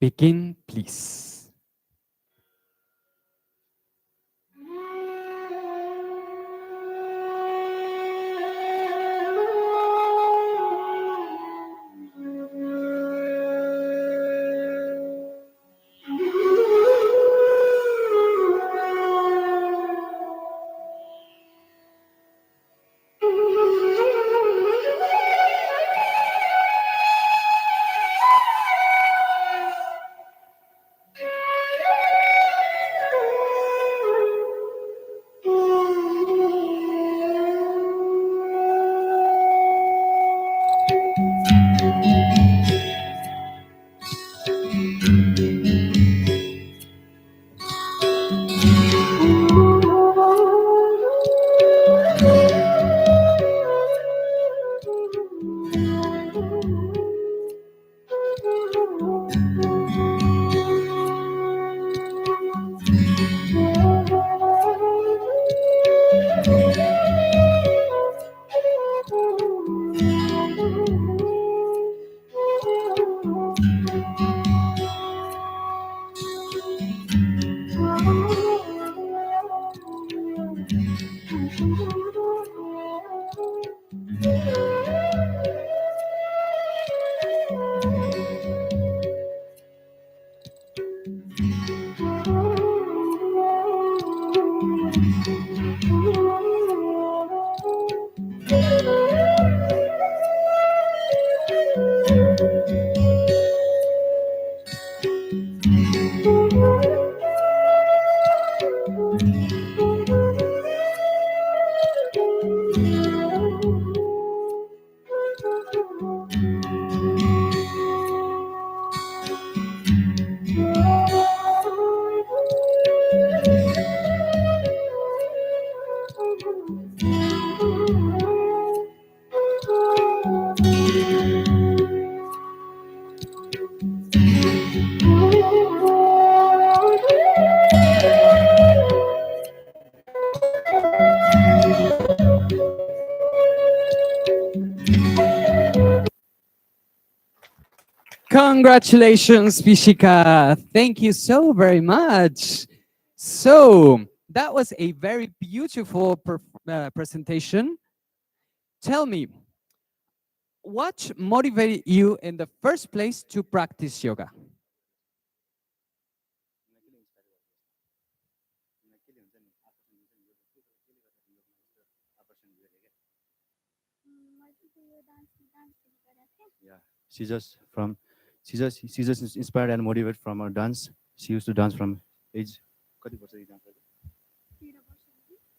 Begin, please. Congratulations, Bishika. Thank you so very much. So that was a very beautiful presentation. Tell me, what motivated you in the first place to practice yoga? Yeah, she just inspired and motivated from her dance. She used to dance from age. कति वर्षदेखि dance गर्दै?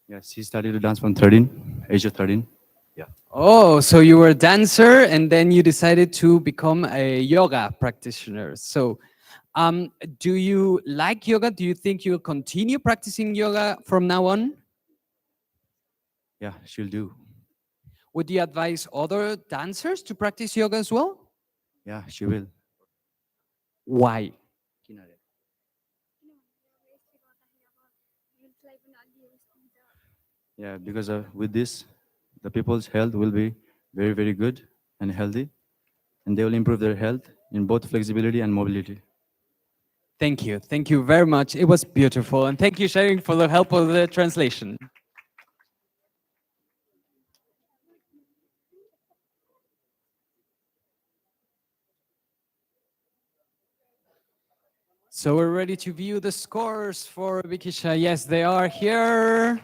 Yeah, she started to dance from 13, age of 13. Yeah. Oh, so you were a dancer and then you decided to become a yoga practitioner. So, do you like yoga? Do you think you'll continue practicing yoga from now on? Yeah, she'll do. Would you advise other dancers to practice yoga as well? Yeah, she will. Why? Yeah, because with this, the people's health will be very, very good and healthy, and they will improve their health in both flexibility and mobility. Thank you. Thank you very much. It was beautiful. And thank you, Sharing, for the help of the translation. So we're ready to view the scores for Bikisha. Yes, they are here.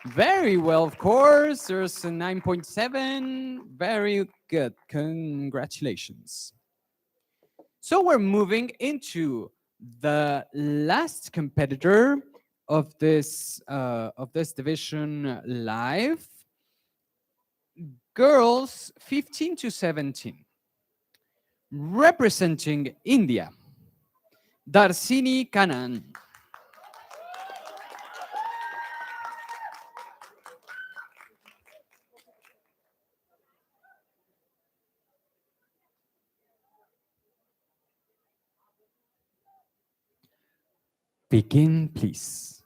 Very well, of course. There's a 9.7. Very good. Congratulations. So we're moving into the last competitor of this division live. Girls 15 to 17. Representing India, Darcini Canon. Begin, please.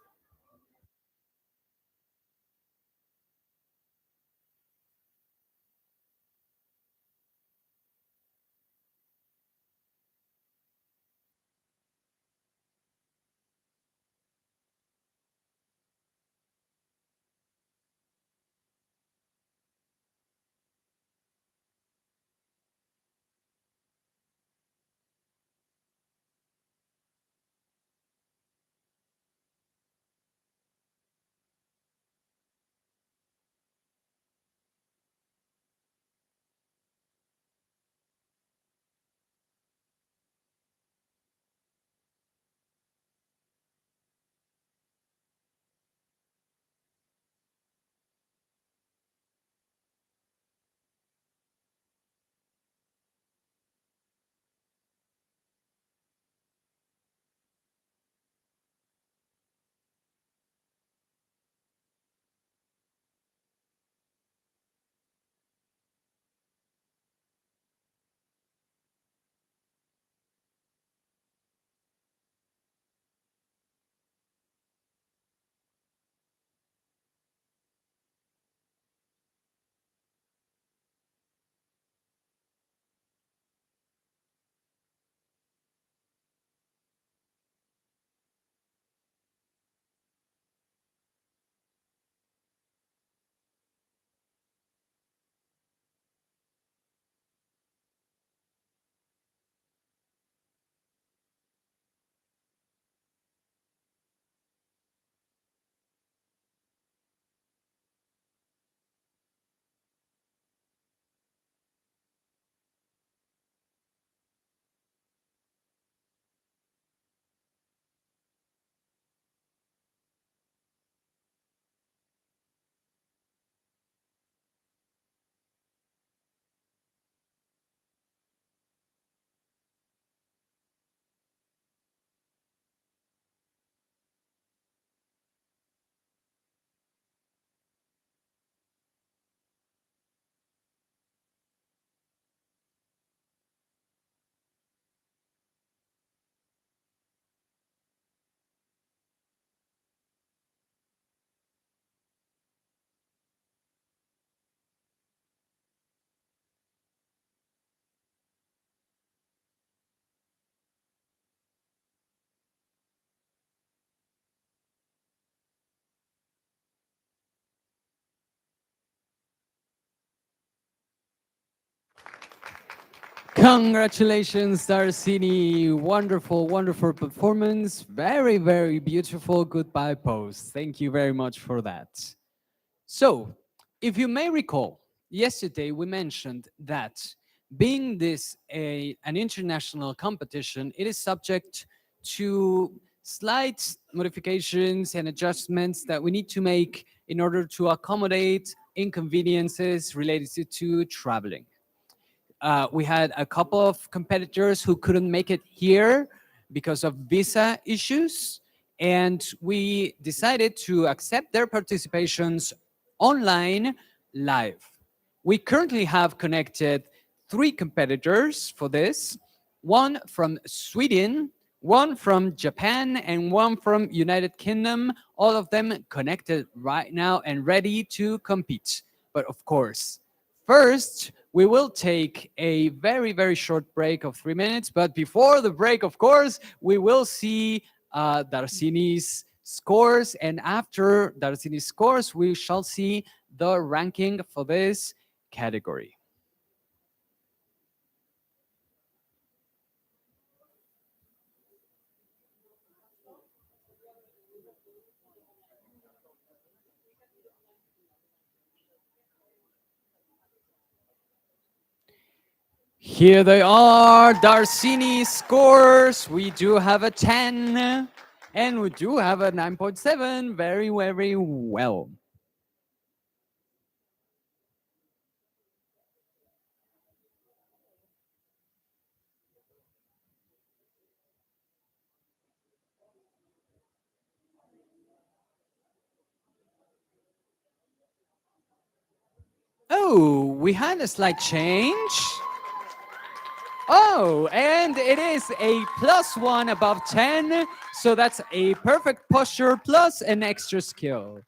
Congratulations, Darcini. Wonderful, wonderful performance. Very, very beautiful goodbye pose. Thank you very much for that. So, if you may recall, yesterday we mentioned that being this an international competition, it is subject to slight modifications and adjustments that we need to make in order to accommodate inconveniences related to traveling. We had a couple of competitors who couldn't make it here because of visa issues, and we decided to accept their participations online live. We currently have connected 3 competitors for this, one from Sweden, one from Japan, and one from United Kingdom, all of them connected right now and ready to compete. But of course, first, we will take a very, very short break of 3 minutes. But before the break, of course, we will see Darcini's scores. And after Darcini's scores, we shall see the ranking for this category. Here they are, Darcini scores. We do have a 10 and we do have a 9.7. Very, very well. Oh, we had a slight change. Oh, and it is a +1 above 10. So that's a perfect posture plus an extra skill.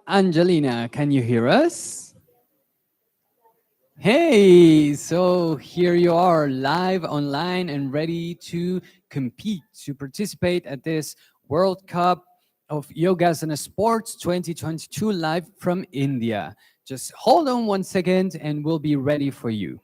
Angelina, can you hear us? Hey, so here you are live online and ready to compete, to participate at this World Cup of Yogasana Sports 2022 live from India. Just hold on 1 second and we'll be ready for you.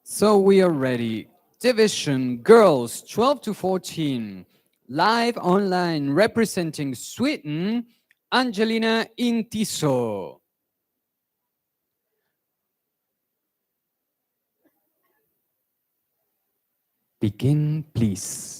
So we are ready. Division girls 12 to 14, live online representing Sweden, Angelina Intiso. Begin, please.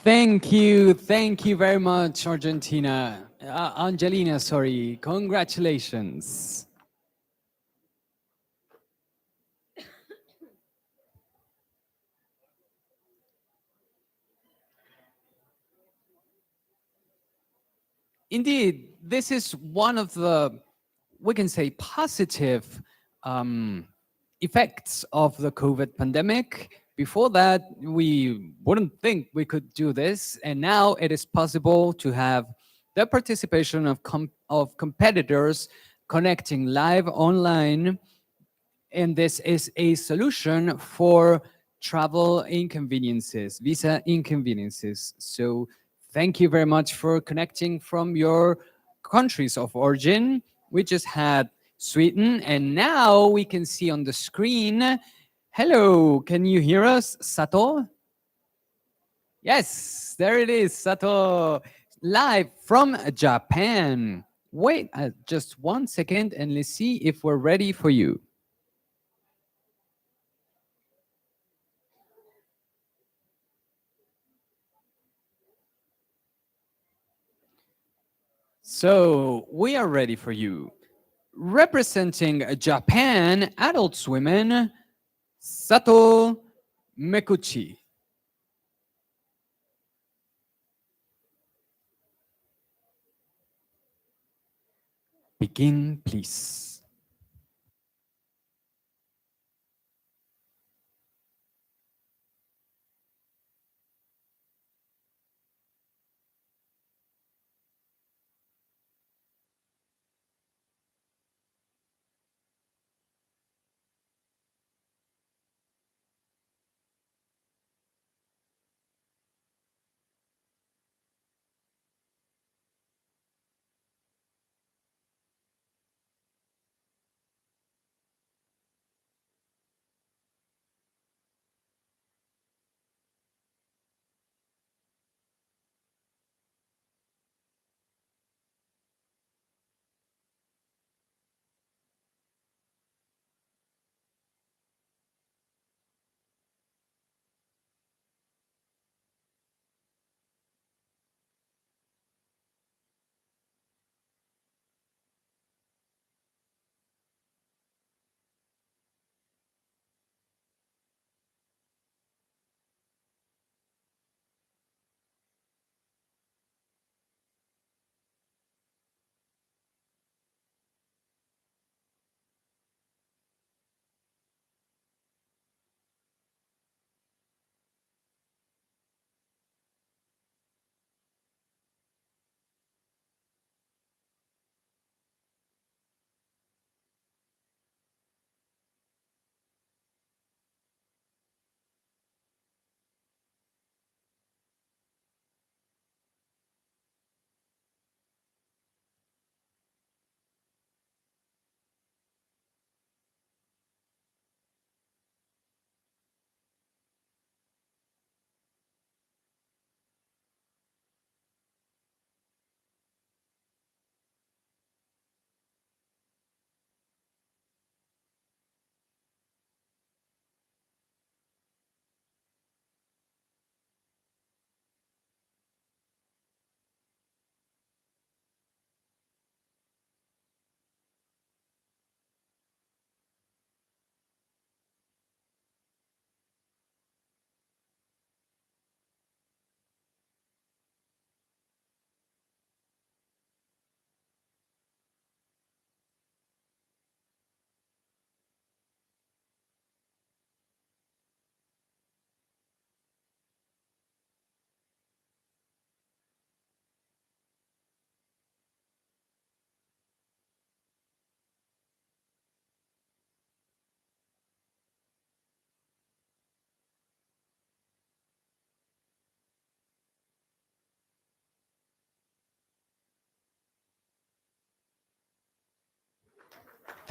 Thank you very much, Argentina. Angelina, sorry. Congratulations. Indeed, this is one of the, we can say, positive effects of the COVID pandemic. Before that, we wouldn't think we could do this, and now it is possible to have the participation of competitors connecting live online, and this is a solution for travel inconveniences, visa inconveniences. So thank you very much for connecting from your countries of origin. We just had Sweden, and now we can see on the screen. Hello, can you hear us, Sato? Yes, there it is, Sato, live from Japan. Wait just 1 second and let's see if we're ready for you. So we are ready for you. Representing Japan adult swimmen, Sato Mekuchi. Begin, please.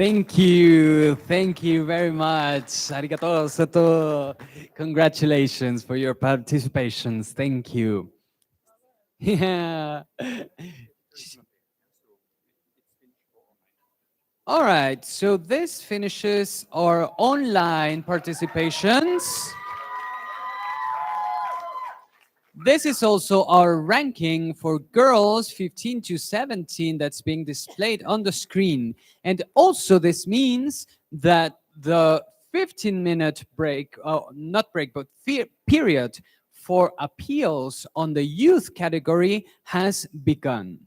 Thank you. Thank you very much. Arigato gozato. Congratulations for your participations. Thank you. Yeah. All right. So this finishes our online participations. This is also our ranking for girls 15 to 17 that's being displayed on the screen. And also this means that the 15-minute break, not break, but period for appeals on the youth category has begun.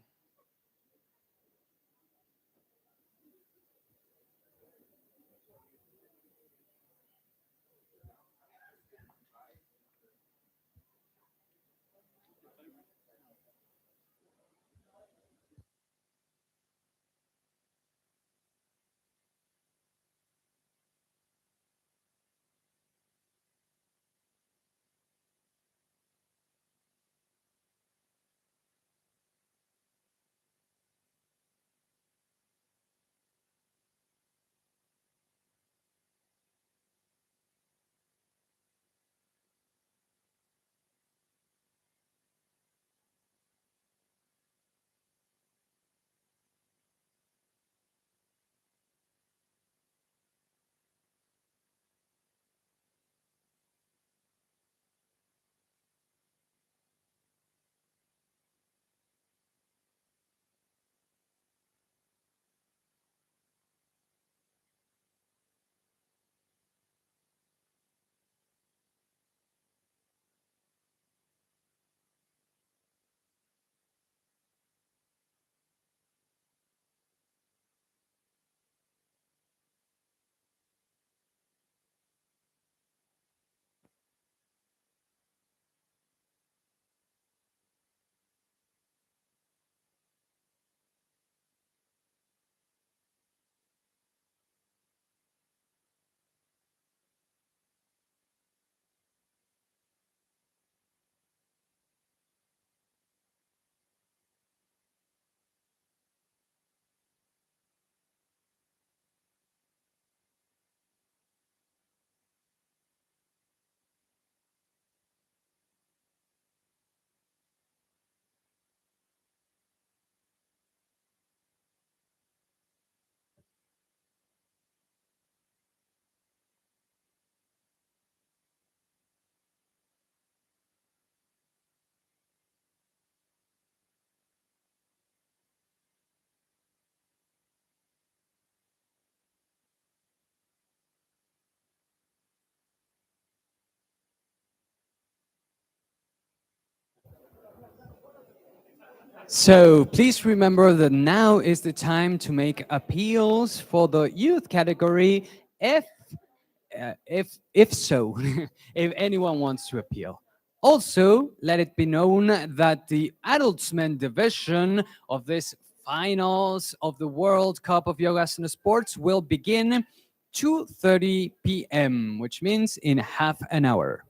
So please remember that now is the time to make appeals for the youth category if so, if anyone wants to appeal. Also, let it be known that the adultsmen division of this finals of the World Cup of Yogasana Sports will begin 2:30 p.m., which means in half an hour.